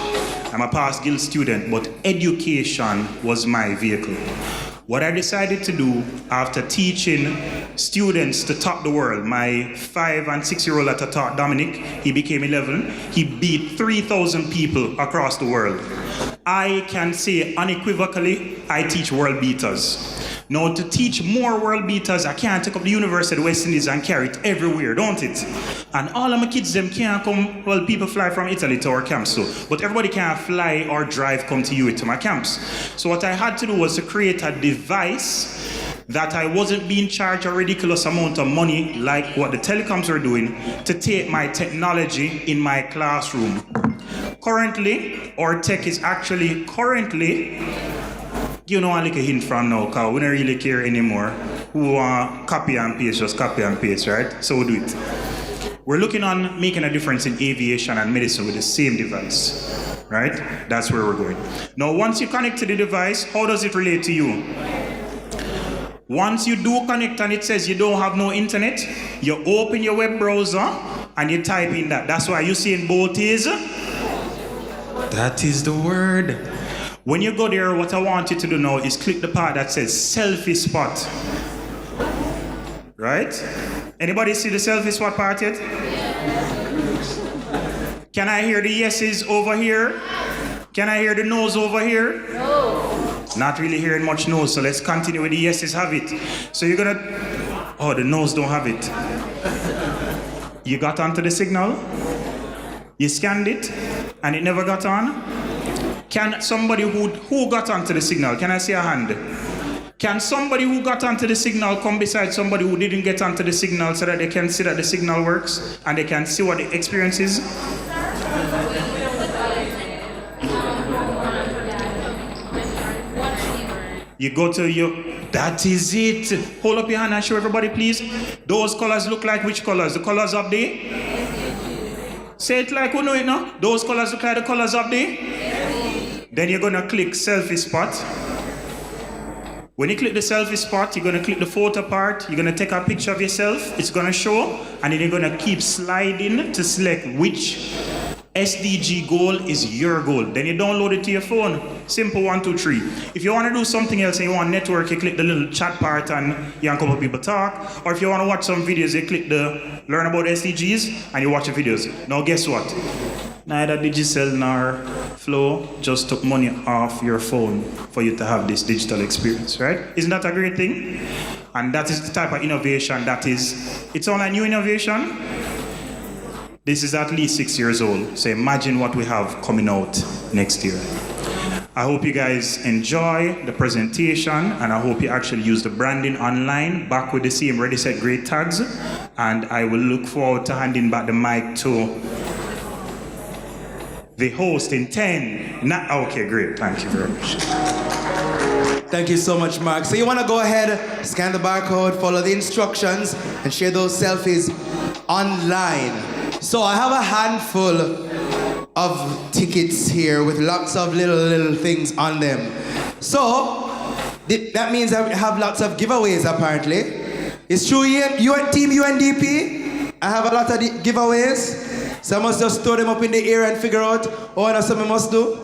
I'm a past Guild student, but education was my vehicle. What I decided to do after teaching students to top the world, my 5- and 6-year-old that I taught, Dominic, he became 11, he beat 3,000 people across the world. I can say unequivocally, I teach world beaters. Now, to teach more world beaters, I can't take up the University of the West Indies and carry it everywhere, don't it? And all of my kids, them can't come, well, people fly from Italy to our camps, so, but everybody can't fly or drive, come to UIT to my camps. So what I had to do was to create a device that I wasn't being charged a ridiculous amount of money, like what the telecoms are doing, to take my technology in my classroom. Currently, our tech is actually you know, I like a hint from now, because we don't really care anymore who want copy and paste, just copy and paste, right? So we'll do it. We're looking on making a difference in aviation and medicine with the same device, right? That's where we're going. Now, once you connect to the device, how does it relate to you? Once you do connect and it says you don't have no internet, you open your web browser and you type in that. That's why you see in both is, that is the word. When you go there, what I want you to do now is click the part that says selfie spot. Right? Anybody see the selfie spot part yet? Can I hear the yeses over here? Can I hear the no's over here? No. Not really hearing much no's, so let's continue with the yeses have it. So you're gonna, oh, the no's don't have it. You got onto the signal, you scanned it, and it never got on. Can somebody who got onto the signal, can I see a hand? Can somebody who got onto the signal come beside somebody who didn't get onto the signal so that they can see that the signal works and they can see what the experience is? You go to your, that is it. Hold up your hand and show everybody, please. Those colors look like which colors? The colors of the? Say it like we know it now. Those colors look like the colors of the? Then you're gonna click selfie spot. When you click the selfie spot, you're gonna click the photo part. You're gonna take a picture of yourself. It's gonna show, and then you're gonna keep sliding to select which SDG goal is your goal. Then you download it to your phone. Simple 1, 2, 3. If you want to do something else and you want network, you click the little chat part and you and a couple of people talk. Or if you want to watch some videos, you click the learn about SDGs and you watch the videos. Now guess what? Neither Digicel nor Flow just took money off your phone for you to have this digital experience, right? Isn't that a great thing? And that is the type of innovation that is, it's all a new innovation. This is at least 6 years old, so imagine what we have coming out next year. I hope you guys enjoy the presentation, and I hope you actually use the branding online, back with the same Ready, Set, Great tags, and I will look forward to handing back the mic to the host in 10. Okay, great, thank you very much. Thank you so much, Mark. So you want to go ahead, scan the barcode, follow the instructions, and share those selfies online. So I have a handful of tickets here with lots of little things on them. So that means I have lots of giveaways apparently. It's true, Team UNDP, I have a lot of giveaways. So I must just throw them up in the air and figure out what something must do.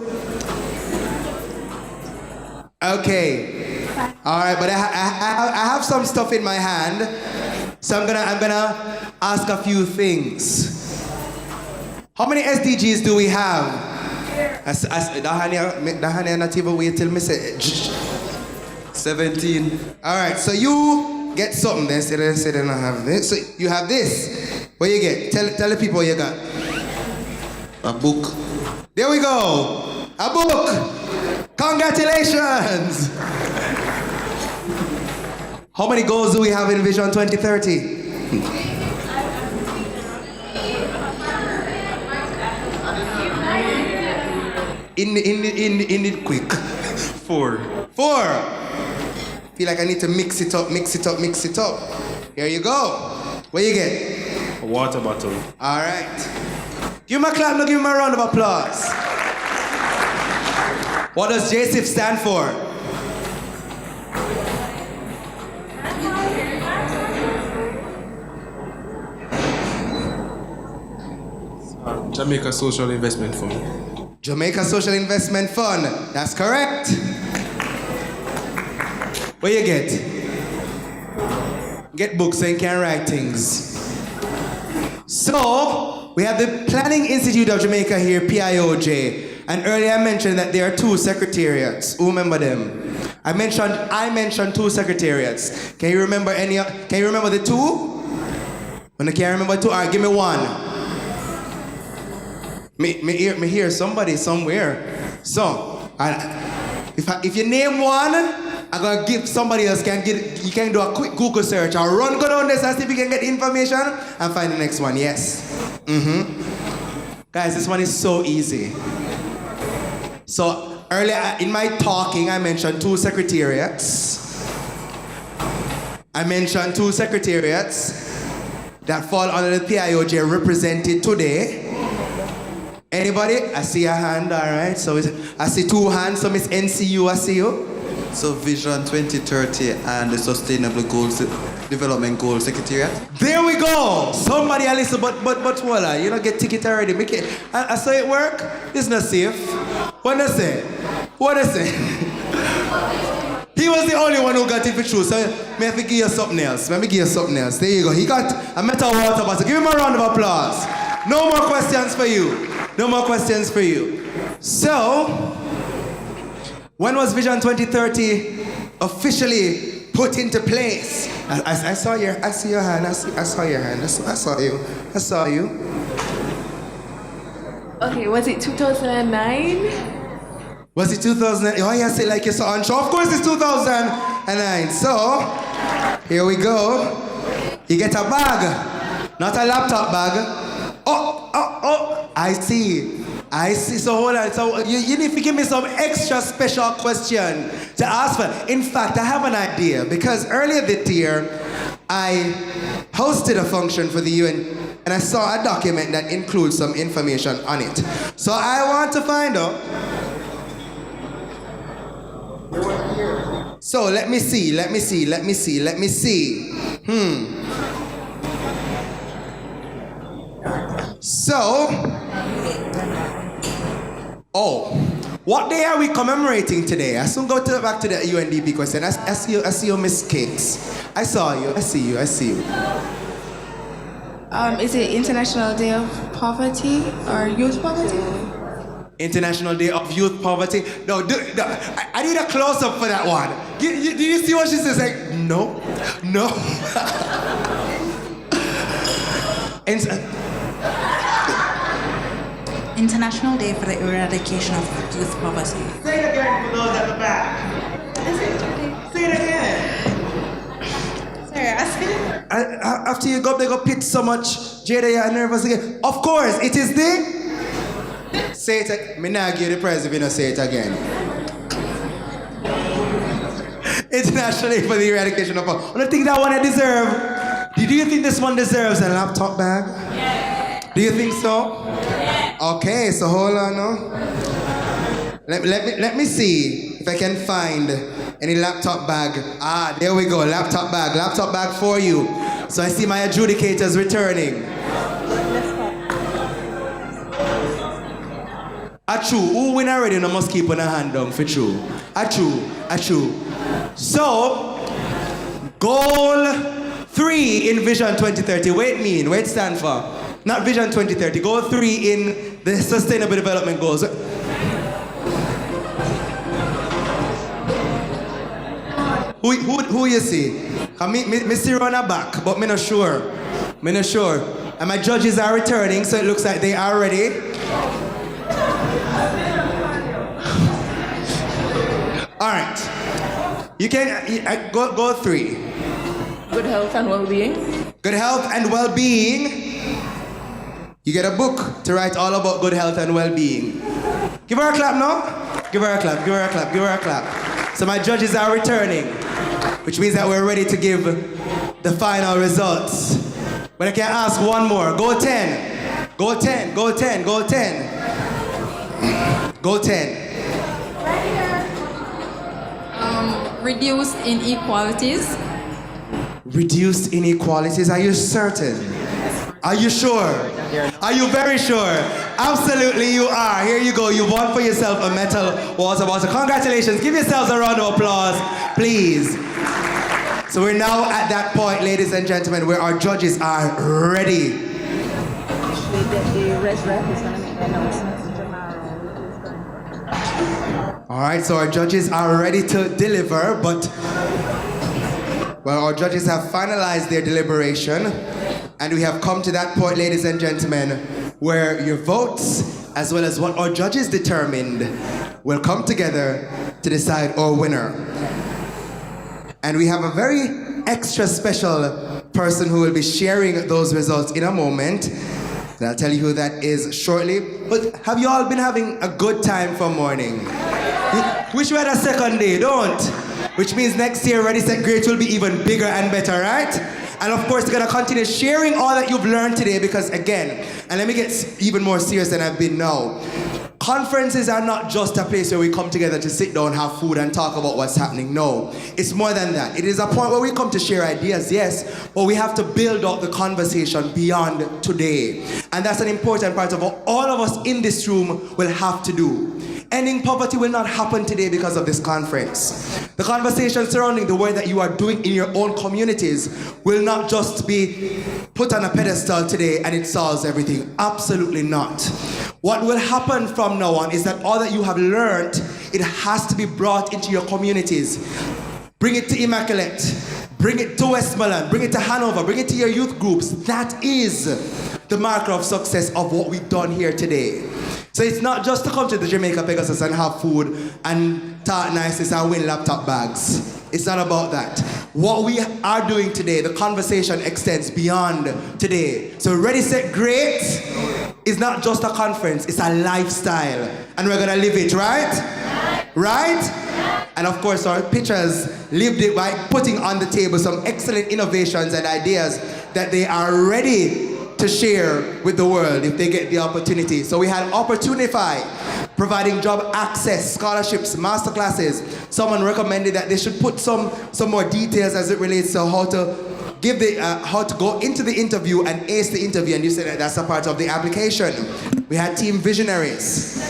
Okay. All right, but I have some stuff in my hand. So I'm gonna ask a few things. How many SDGs do we have? Dahania not even wait till me say 17. All right, so you get something. They say they don't have this. So you have this. What you get? Tell the people what you got. A book. There we go. A book. Congratulations. How many goals do we have in Vision 2030? In it quick. 4. Feel like I need to mix it up. Here you go. What you get? A water bottle. All right. Give him a clap, no, give him a round of applause. What does JSIF stand for? Jamaica Social Investment Fund. Jamaica Social Investment Fund. That's correct. What you get? Get books so you can write things. So, we have the Planning Institute of Jamaica here, PIOJ. And earlier I mentioned that there are 2 secretariats. Who remember them? I mentioned 2 secretariats. Can you remember the 2? When I can't remember 2, all right, give me 1. Me hear somebody somewhere. So, if you name 1, I'm gonna give somebody else you can do a quick Google search or go down this and see if you can get information and find the next one. Yes. Guys, this one is so easy. So earlier in my talking, I mentioned 2 secretariats. That fall under the PIOJ represented today. Anybody? I see a hand, all right. So I see 2 hands, so Miss NCU, I see you. So Vision 2030 and the Sustainable Goals Development Goals Secretariat. There we go. Somebody a listen, but voila, you don't get ticket already. Make it. I saw it work. It's not safe. What I say? What I say? He was the only one who got it for true. So may I give you something else? Let me give you something else. There you go. He got a metal water bottle. Give him a round of applause. No more questions for you. No more questions for you. So, when was Vision 2030 officially put into place? I saw your hand. I saw your hand. I saw you. I saw you. Okay, was it 2009? Was it 2000? Oh, yes, it like you saw on show. Of course, it's 2009. So, here we go. You get a bag, not a laptop bag. Oh, I see. So hold on. So you need to give me some extra special question to ask for. In fact, I have an idea because earlier this year, I hosted a function for the UN and I saw a document that includes some information on it. So I want to find out. So let me see. So, what day are we commemorating today? I soon go back to the UNDP question. I see you, Miss Cakes. I saw you. I see you. Is it International Day of Poverty or Youth Poverty? International Day of Youth Poverty. No, I need a close-up for that one. Do you see what she says? Like, no. International Day for the Eradication of Youth Poverty. Say it again for those at the back. Say it again. Sorry, after you go, they go pitch so much. Jada, you're nervous again. Of course, it is the. Say it again. Me not give you the prize if you don't say it again. International Day for the Eradication of Poverty. I don't think that one I deserve. Do you think this one deserves a laptop bag? Yeah. Do you think so? Yeah. Okay, so hold on now. Let me see if I can find any laptop bag. There we go, laptop bag for you. So I see my adjudicators returning. Achoo, who win already? No must keep on a hand down for true. Achoo. So, goal 3 in Vision 2030. What stand for? Not Vision 2030. Goal 3 in the Sustainable Development Goals. Who you see? Me see on a back, but me not sure. And my judges are returning, so it looks like they are ready. All right. You can go 3. Good health and well-being. Good health and well-being. You get a book to write all about good health and well-being. Give her a clap now. Give her a clap. So my judges are returning, which means that we're ready to give the final results. But I can ask one more. Go 10. Go 10. Reduced inequalities. Reduced inequalities. Are you certain? Are you sure? Are you very sure? Absolutely you are. Here you go. You won for yourself a metal water bottle. Congratulations. Give yourselves a round of applause, please. So we're now at that point, ladies and gentlemen, where our judges are ready. The rest rep is going to make the announcements tomorrow. All right, so our judges are ready to deliver, but our judges have finalized their deliberation, and we have come to that point, ladies and gentlemen, where your votes, as well as what our judges determined, will come together to decide our winner. And we have a very extra special person who will be sharing those results in a moment. And I'll tell you who that is shortly. But have you all been having a good time for morning? Wish we had a second day, don't? Which means next year, Ready, Set, Great will be even bigger and better, right? And of course, you're gonna continue sharing all that you've learned today because again, and let me get even more serious than I've been now. conferences are not just a place where we come together to sit down, have food, and talk about what's happening. No, it's more than that. It is a point where we come to share ideas, yes, but we have to build out the conversation beyond today. And that's an important part of what all of us in this room will have to do. Ending poverty will not happen today because of this conference. The conversation surrounding the work that you are doing in your own communities will not just be put on a pedestal today and it solves everything. Absolutely not. What will happen from now on is that all that you have learned, it has to be brought into your communities. Bring it to Immaculate, bring it to Westmoreland, bring it to Hanover, bring it to your youth groups. That is the marker of success of what we've done here today. So it's not just to come to the Jamaica Pegasus and have food and talk niceness and win laptop bags. It's not about that. What we are doing today, the conversation extends beyond today. So Ready, Set, Great is not just a conference, it's a lifestyle. And we're gonna live it, right? Right? And of course, our pitchers lived it by putting on the table some excellent innovations and ideas that they are ready to share with the world if they get the opportunity. So we had Opportunify, providing job access, scholarships, masterclasses. Someone recommended that they should put some more details as it relates to how to how to go into the interview and ace the interview, and you said that that's a part of the application. We had Team Visionaries,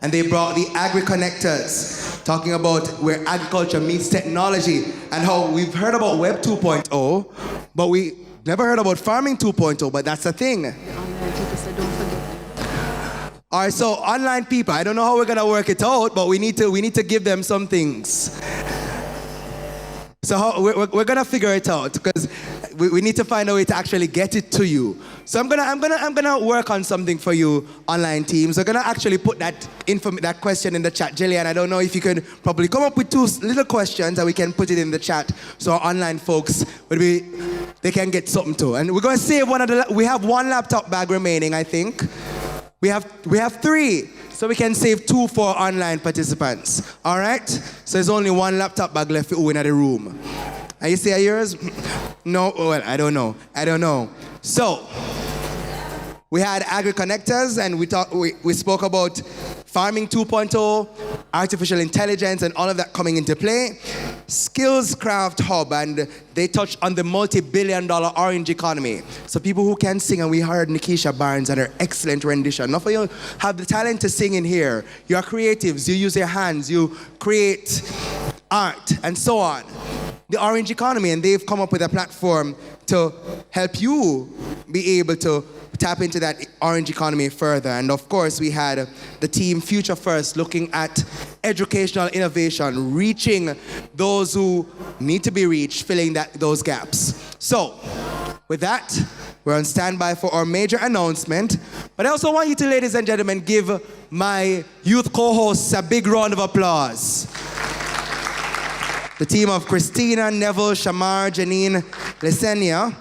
and they brought the Agri-Connectors, talking about where agriculture meets technology and how we've heard about Web 2.0, but we never heard about Farming 2.0, but that's the thing. All right, so online people, I don't know how we're gonna work it out, but we need to give them some things. So we're gonna figure it out because we need to find a way to actually get it to you. So I'm gonna work on something for you, online teams. We're gonna actually put that question in the chat. Jillian, I don't know if you could probably come up with 2 little questions and we can put it in the chat so our online folks they can get something too. And we're gonna save we have 1 laptop bag remaining, I think. We have 3. So we can save 2 for online participants. All right? So there's only 1 laptop bag left for in the room. Are you saying yours? No? Well, I don't know. So we had Agri-Connectors, and we spoke about Farming 2.0, artificial intelligence, and all of that coming into play. Skills Craft Hub, and they touched on the multi-billion-dollar orange economy. So people who can sing, and we heard Nikisha Barnes and her excellent rendition. Enough of you have the talent to sing in here. You are creatives, you use your hands, you create art, and so on. The orange economy, and they've come up with a platform to help you be able to tap into that orange economy further. And of course, we had the team Future First looking at educational innovation, reaching those who need to be reached, filling those gaps. So, with that, we're on standby for our major announcement. But I also want you to, ladies and gentlemen, give my youth co-hosts a big round of applause. The team of Christina, Neville, Shamar, Janine, Lesenia.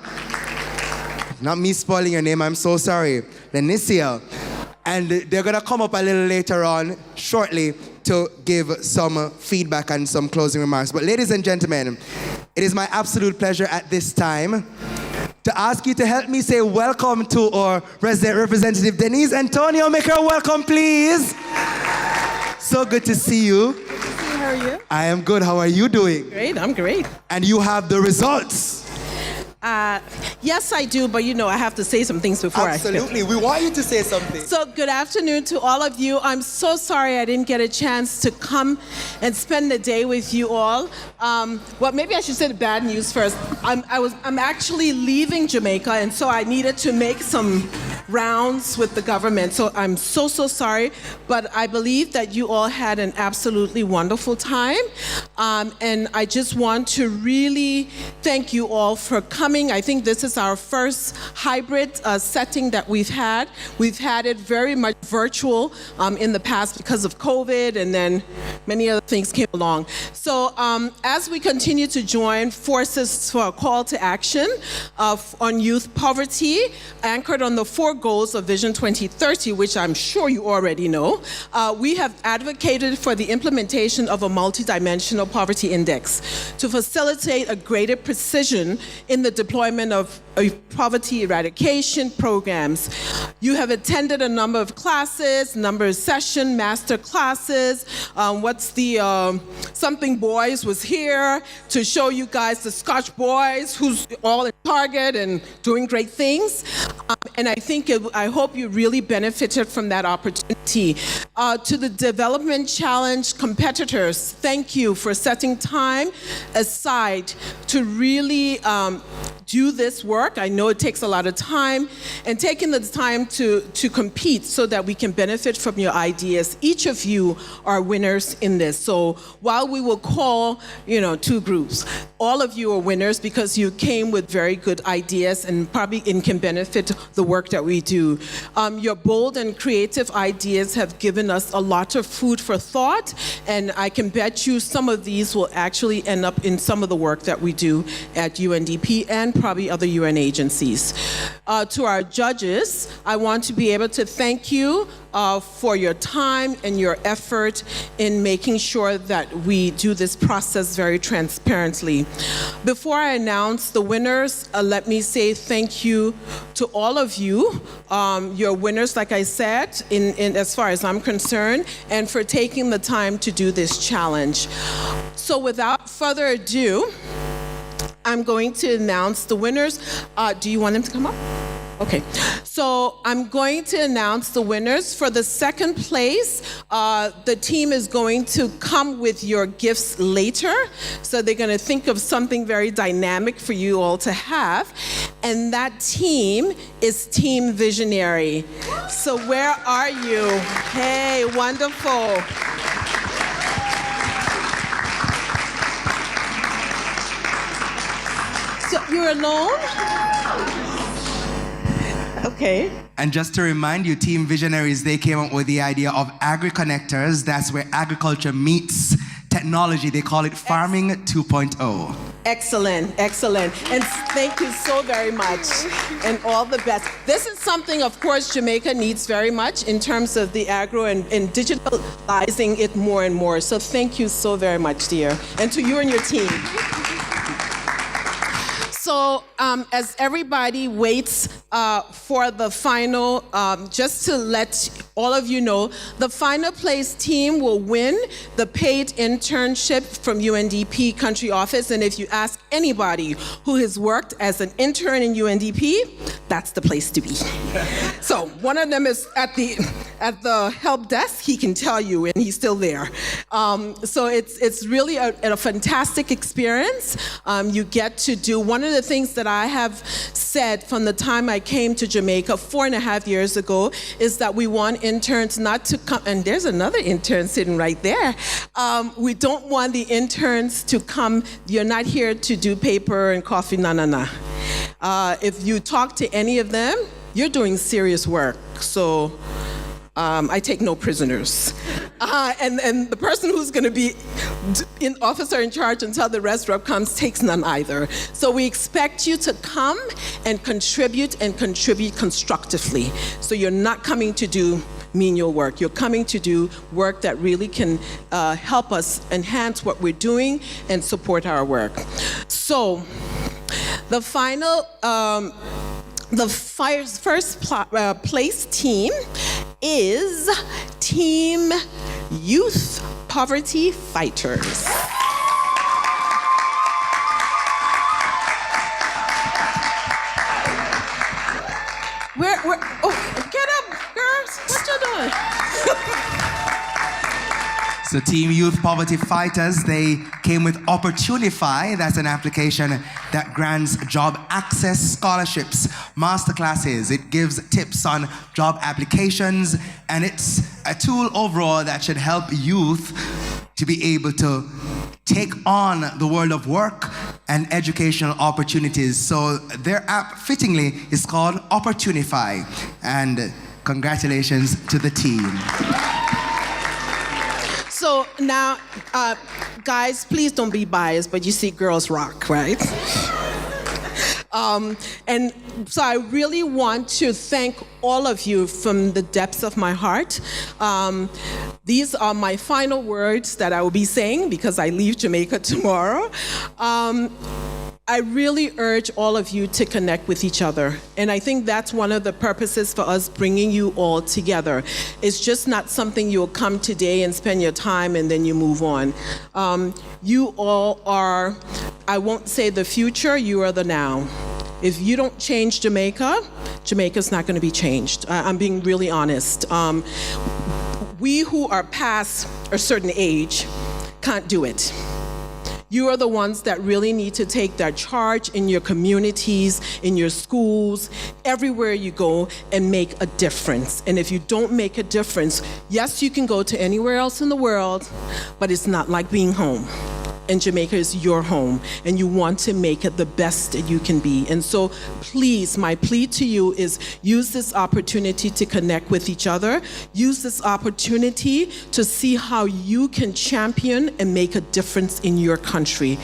Not me spoiling your name, I'm so sorry. Lenicia. And they're gonna come up a little later on, shortly, to give some feedback and some closing remarks. But ladies and gentlemen, it is my absolute pleasure at this time to ask you to help me say welcome to our resident representative, Denise Antonio. Make her welcome, please. So good to see you. How are you? I am good. How are you doing? Great, I'm great. And you have the results. Yes, I do, but I have to say some things before Absolutely. We want you to say something. So good afternoon to all of you. I'm so sorry I didn't get a chance to come and spend the day with you all. Well, maybe I should say the bad news first. I'm actually leaving Jamaica, and so I needed to make some rounds with the government. So I'm so sorry, but I believe that you all had an absolutely wonderful time. And I just want to really thank you all for coming. I think this is our first hybrid setting that we've had. We've had it very much virtual in the past because of COVID, and then many other things came along. So as we continue to join forces for a call to action on youth poverty, anchored on the 4 goals of Vision 2030, which I'm sure you already know, we have advocated for the implementation of a multidimensional poverty index to facilitate a greater precision in the deployment of poverty eradication programs. You have attended a number of classes, number of session, master classes. Something Boys was here to show you guys the Scotch Boys, who's all in Target and doing great things. And I hope you really benefited from that opportunity. To the Development Challenge competitors, thank you for setting time aside to really do this work. I know it takes a lot of time, and taking the time to compete so that we can benefit from your ideas. Each of you are winners in this. So while we will call, two groups, all of you are winners because you came with very good ideas and probably can benefit the work that we do. Your bold and creative ideas have given us a lot of food for thought, and I can bet you some of these will actually end up in some of the work that we do at UNDP and probably other UN agencies. To our judges, I want to be able to thank you for your time and your effort in making sure that we do this process very transparently. Before I announce the winners, let me say thank you to all of you. You're winners, like I said, in as far as I'm concerned, and for taking the time to do this challenge. So without further ado, I'm going to announce the winners. Do you want them to come up? Okay, so I'm going to announce the winners. For the second place, the team is going to come with your gifts later. So they're going to think of something very dynamic for you all to have. And that team is Team Visionary. So where are you? Hey, wonderful. So you're alone? Okay. And just to remind you, Team Visionaries, they came up with the idea of agri-connectors. That's where agriculture meets technology. They call it Farming 2.0. Excellent, excellent. And thank you so very much. And all the best. This is something, of course, Jamaica needs very much in terms of the agro and digitalizing it more and more. So thank you so very much, dear. And to you and your team. So as everybody waits for the final, just to let all of you know, the final place team will win the paid internship from UNDP Country Office. And if you ask anybody who has worked as an intern in UNDP, that's the place to be. So one of them is at the help desk. He can tell you, and he's still there. So it's really a fantastic experience. You get to do one of the things that I have said from the time I came to Jamaica 4.5 years ago is that we want interns not to come, and there's another intern sitting right there. We don't want the interns to come, you're not here to do paper and coffee, na. If you talk to any of them, you're doing serious work. So I take no prisoners. And the person who's going to be in officer in charge until the rest rep comes takes none either. So we expect you to come and contribute constructively. So you're not coming to do menial work. You're coming to do work that really can help us enhance what we're doing and support our work. So the final, first place team is Team Youth Poverty Fighters. Get up, girls. What you doing? So Team Youth Poverty Fighters, they came with Opportunify. That's an application that grants job access scholarships, masterclasses. It gives tips on job applications, and it's a tool overall that should help youth to be able to take on the world of work and educational opportunities. So their app, fittingly, is called Opportunify. And congratulations to the team. So now, guys, please don't be biased, but you see girls rock, right? And so I really want to thank all of you from the depths of my heart. These are my final words that I will be saying because I leave Jamaica tomorrow. I really urge all of you to connect with each other. And I think that's one of the purposes for us bringing you all together. It's just not something you'll come today and spend your time and then you move on. You all are, I won't say the future, you are the now. If you don't change Jamaica, Jamaica's not going to be changed. I'm being really honest. We who are past a certain age can't do it. You are the ones that really need to take that charge in your communities, in your schools, everywhere you go, and make a difference. And if you don't make a difference, yes, you can go to anywhere else in the world, but it's not like being home. And Jamaica is your home, and you want to make it the best that you can be. And so please, my plea to you is use this opportunity to connect with each other. Use this opportunity to see how you can champion and make a difference in your country.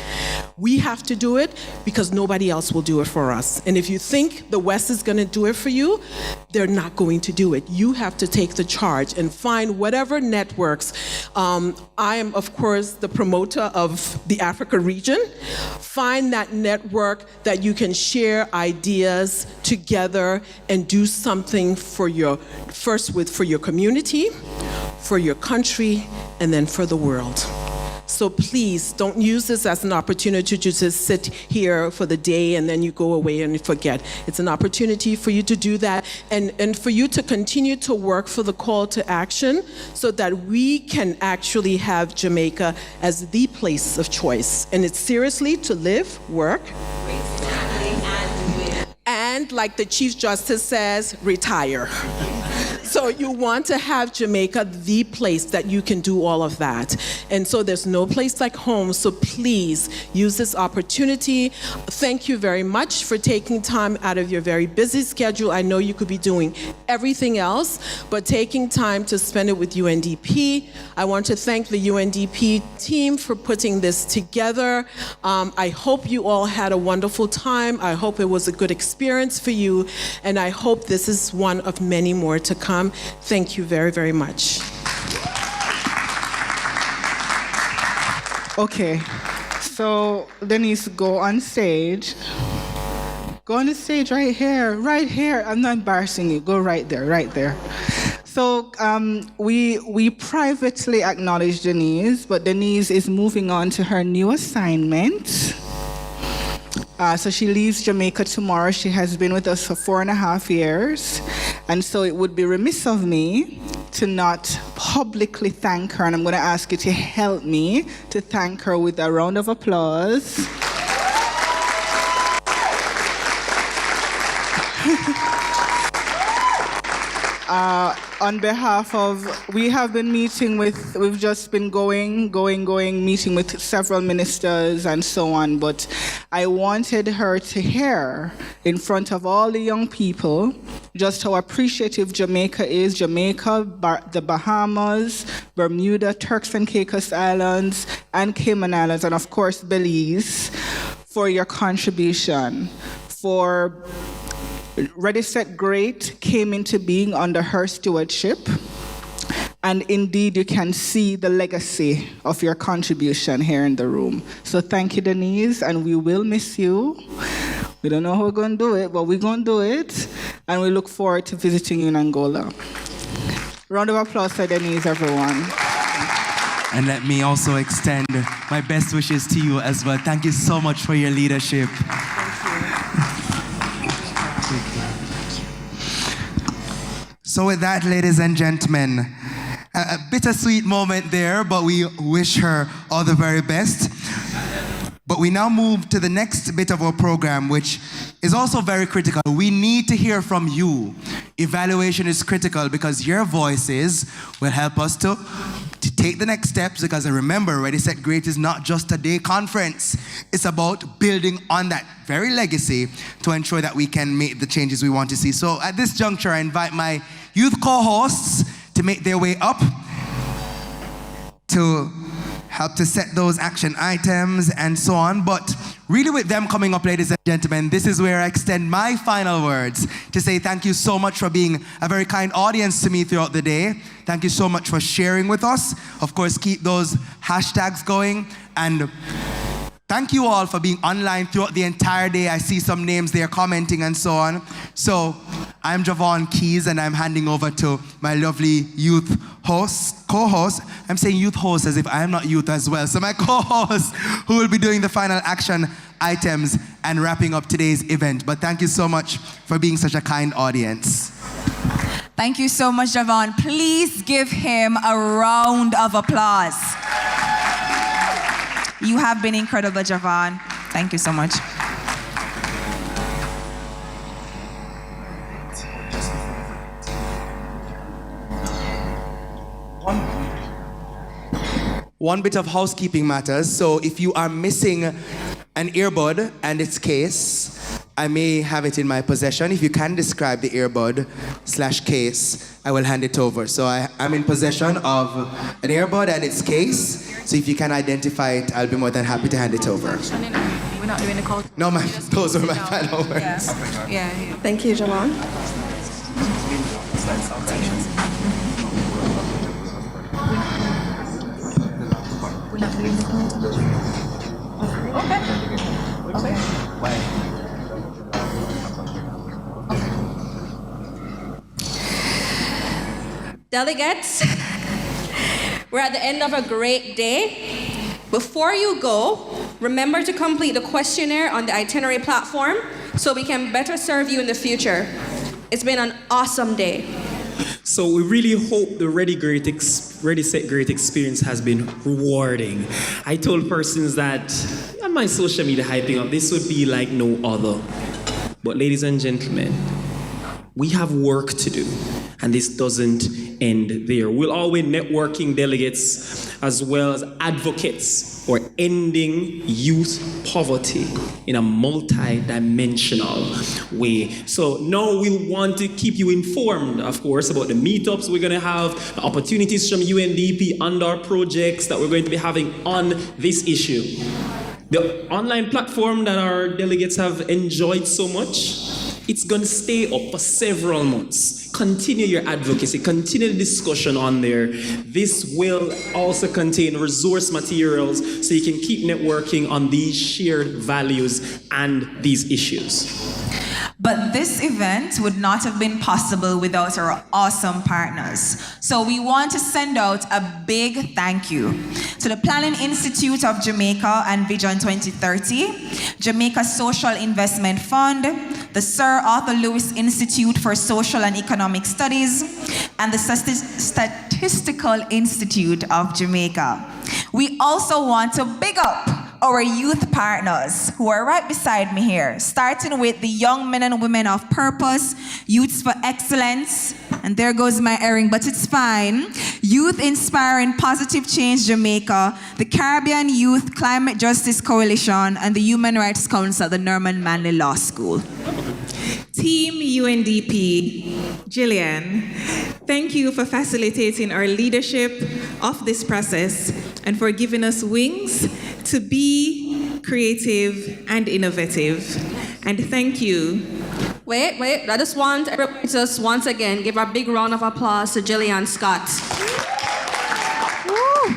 We have to do it because nobody else will do it for us. And if you think the West is going to do it for you, they're not going to do it. You have to take the charge and find whatever networks. I am, of course, the promoter of the Africa region. Find that network that you can share ideas together and do something for your community, for your country, and then for the world. So please don't use this as an opportunity to just sit here for the day and then you go away and you forget. It's an opportunity for you to do that and for you to continue to work for the call to action so that we can actually have Jamaica as the place of choice. And it's seriously to live, work, and like the Chief Justice says, retire. So you want to have Jamaica the place that you can do all of that. And so there's no place like home, so please use this opportunity. Thank you very much for taking time out of your very busy schedule. I know you could be doing everything else, but taking time to spend it with UNDP. I want to thank the UNDP team for putting this together. I hope you all had a wonderful time. I hope it was a good experience for you, and I hope this is one of many more to come. Thank you very, very much. Okay, so Denise, go on stage. Go on the stage right here, right here. I'm not embarrassing you. Go right there, right there. So we privately acknowledge Denise, but Denise is moving on to her new assignment. So she leaves Jamaica tomorrow. She has been with us for 4.5 years. And so it would be remiss of me to not publicly thank her. And I'm going to ask you to help me to thank her with a round of applause. On behalf of, we have been meeting with, we've just been going, meeting with several ministers and so on, but I wanted her to hear in front of all the young people just how appreciative Jamaica is, the Bahamas, Bermuda, Turks and Caicos Islands, and Cayman Islands, and of course Belize, for your contribution, for Ready, Set, Great came into being under her stewardship. And indeed, you can see the legacy of your contribution here in the room. So thank you, Denise, and we will miss you. We don't know how we're going to do it, but we're going to do it. And we look forward to visiting you in Angola. Round of applause for Denise, everyone. And let me also extend my best wishes to you as well. Thank you so much for your leadership. So with that, ladies and gentlemen, a bittersweet moment there, but we wish her all the very best. But we now move to the next bit of our program, which is also very critical. We need to hear from you. Evaluation is critical because your voices will help us to take the next steps, because remember, Ready, Set, Great is not just a day conference. It's about building on that very legacy to ensure that we can make the changes we want to see. So at this juncture, I invite my youth co-hosts to make their way up to help to set those action items and so on. But really with them coming up, ladies and gentlemen, this is where I extend my final words to say thank you so much for being a very kind audience to me throughout the day. Thank you so much for sharing with us. Of course, keep those hashtags going. And thank you all for being online throughout the entire day. I see some names there commenting and so on. So I'm Javon Keys, and I'm handing over to my lovely youth co-host. I'm saying youth host as if I am not youth as well. So my co-host, who will be doing the final action items and wrapping up today's event. But thank you so much for being such a kind audience. Thank you so much, Javon. Please give him a round of applause. You have been incredible, Javon. Thank you so much. One bit of housekeeping matters. So if you are missing an earbud and its case, I may have it in my possession. If you can describe the earbud/case, I will hand it over. So I'm in possession of an earbud and its case. So if you can identify it, I'll be more than happy to hand it over. We're not doing the call. No, ma'am. Those were my final words. Yeah. Thank you, Javon. Delegates, we're at the end of a great day. Before you go, remember to complete the questionnaire on the itinerary platform so we can better serve you in the future. It's been an awesome day. So we really hope the Ready Set Great experience has been rewarding. I told persons that on my social media hyping up, this would be like no other. But ladies and gentlemen, we have work to do, and this doesn't end there. We'll always networking delegates as well as advocates for ending youth poverty in a multi-dimensional way. So now we want to keep you informed, of course, about the meetups we're going to have, the opportunities from UNDP and our projects that we're going to be having on this issue. The online platform that our delegates have enjoyed so much, it's going to stay up for several months. Continue your advocacy, continue the discussion on there. This will also contain resource materials so you can keep networking on these shared values and these issues. But this event would not have been possible without our awesome partners. So we want to send out a big thank you to the Planning Institute of Jamaica and Vision 2030, Jamaica Social Investment Fund, the Sir Arthur Lewis Institute for Social and Economic Studies, and the Statistical Institute of Jamaica. We also want to big up our youth partners who are right beside me here, starting with the young men and women of purpose, Youths for Excellence, and there goes my airing, but it's fine. Youth Inspiring Positive Change Jamaica, the Caribbean Youth Climate Justice Coalition, and the Human Rights Council at the Norman Manley Law School. Team UNDP, Jillian, thank you for facilitating our leadership of this process and for giving us wings to be creative and innovative. And thank you. Wait, I just want everybody to just once again give a big round of applause to Jillian Scott. Woo.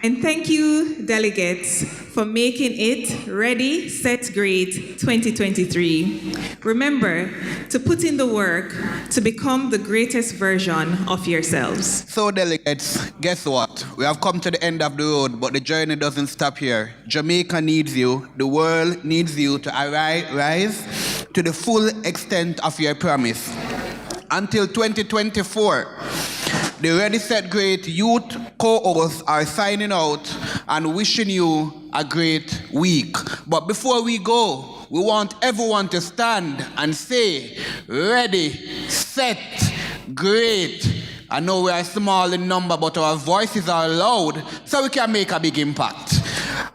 And thank you, delegates, for making it Ready, Set, Great 2023. Remember to put in the work to become the greatest version of yourselves. So delegates, guess what? We have come to the end of the road, but the journey doesn't stop here. Jamaica needs you. The world needs you to rise to the full extent of your promise. Until 2024, the Ready Set Great youth co-hosts are signing out and wishing you a great week. But before we go, we want everyone to stand and say, Ready, Set, Great. I know we are small in number, but our voices are loud, so we can make a big impact.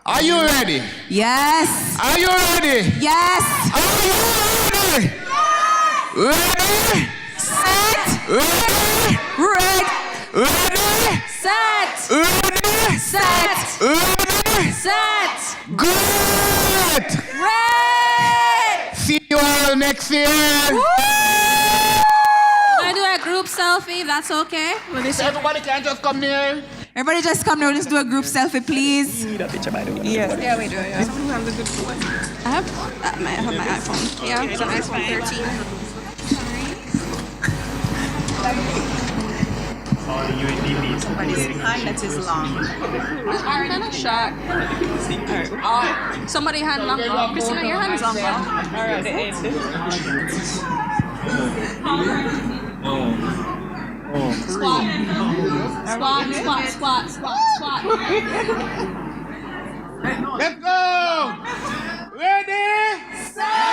Are you ready? Yes. Are you ready? Yes. Are you ready? Ready? Set. Ready? Ready. Ready? Set. Ready? Set. Ready? Set. Great! Red. See you all next year. I do a group selfie, that's okay. Everybody can just come here. Everybody just come here. Let's do a group selfie, please. You need a picture, by the way. Yeah, we do. Yeah. I have my iPhone. Yeah, it's an iPhone 13. All the UNDP. Somebody's hand that is long. I'm kind of shocked. Somebody hand long. Christina, your hand is long. Alright, the end. Squat. Let's go. Ready? Set.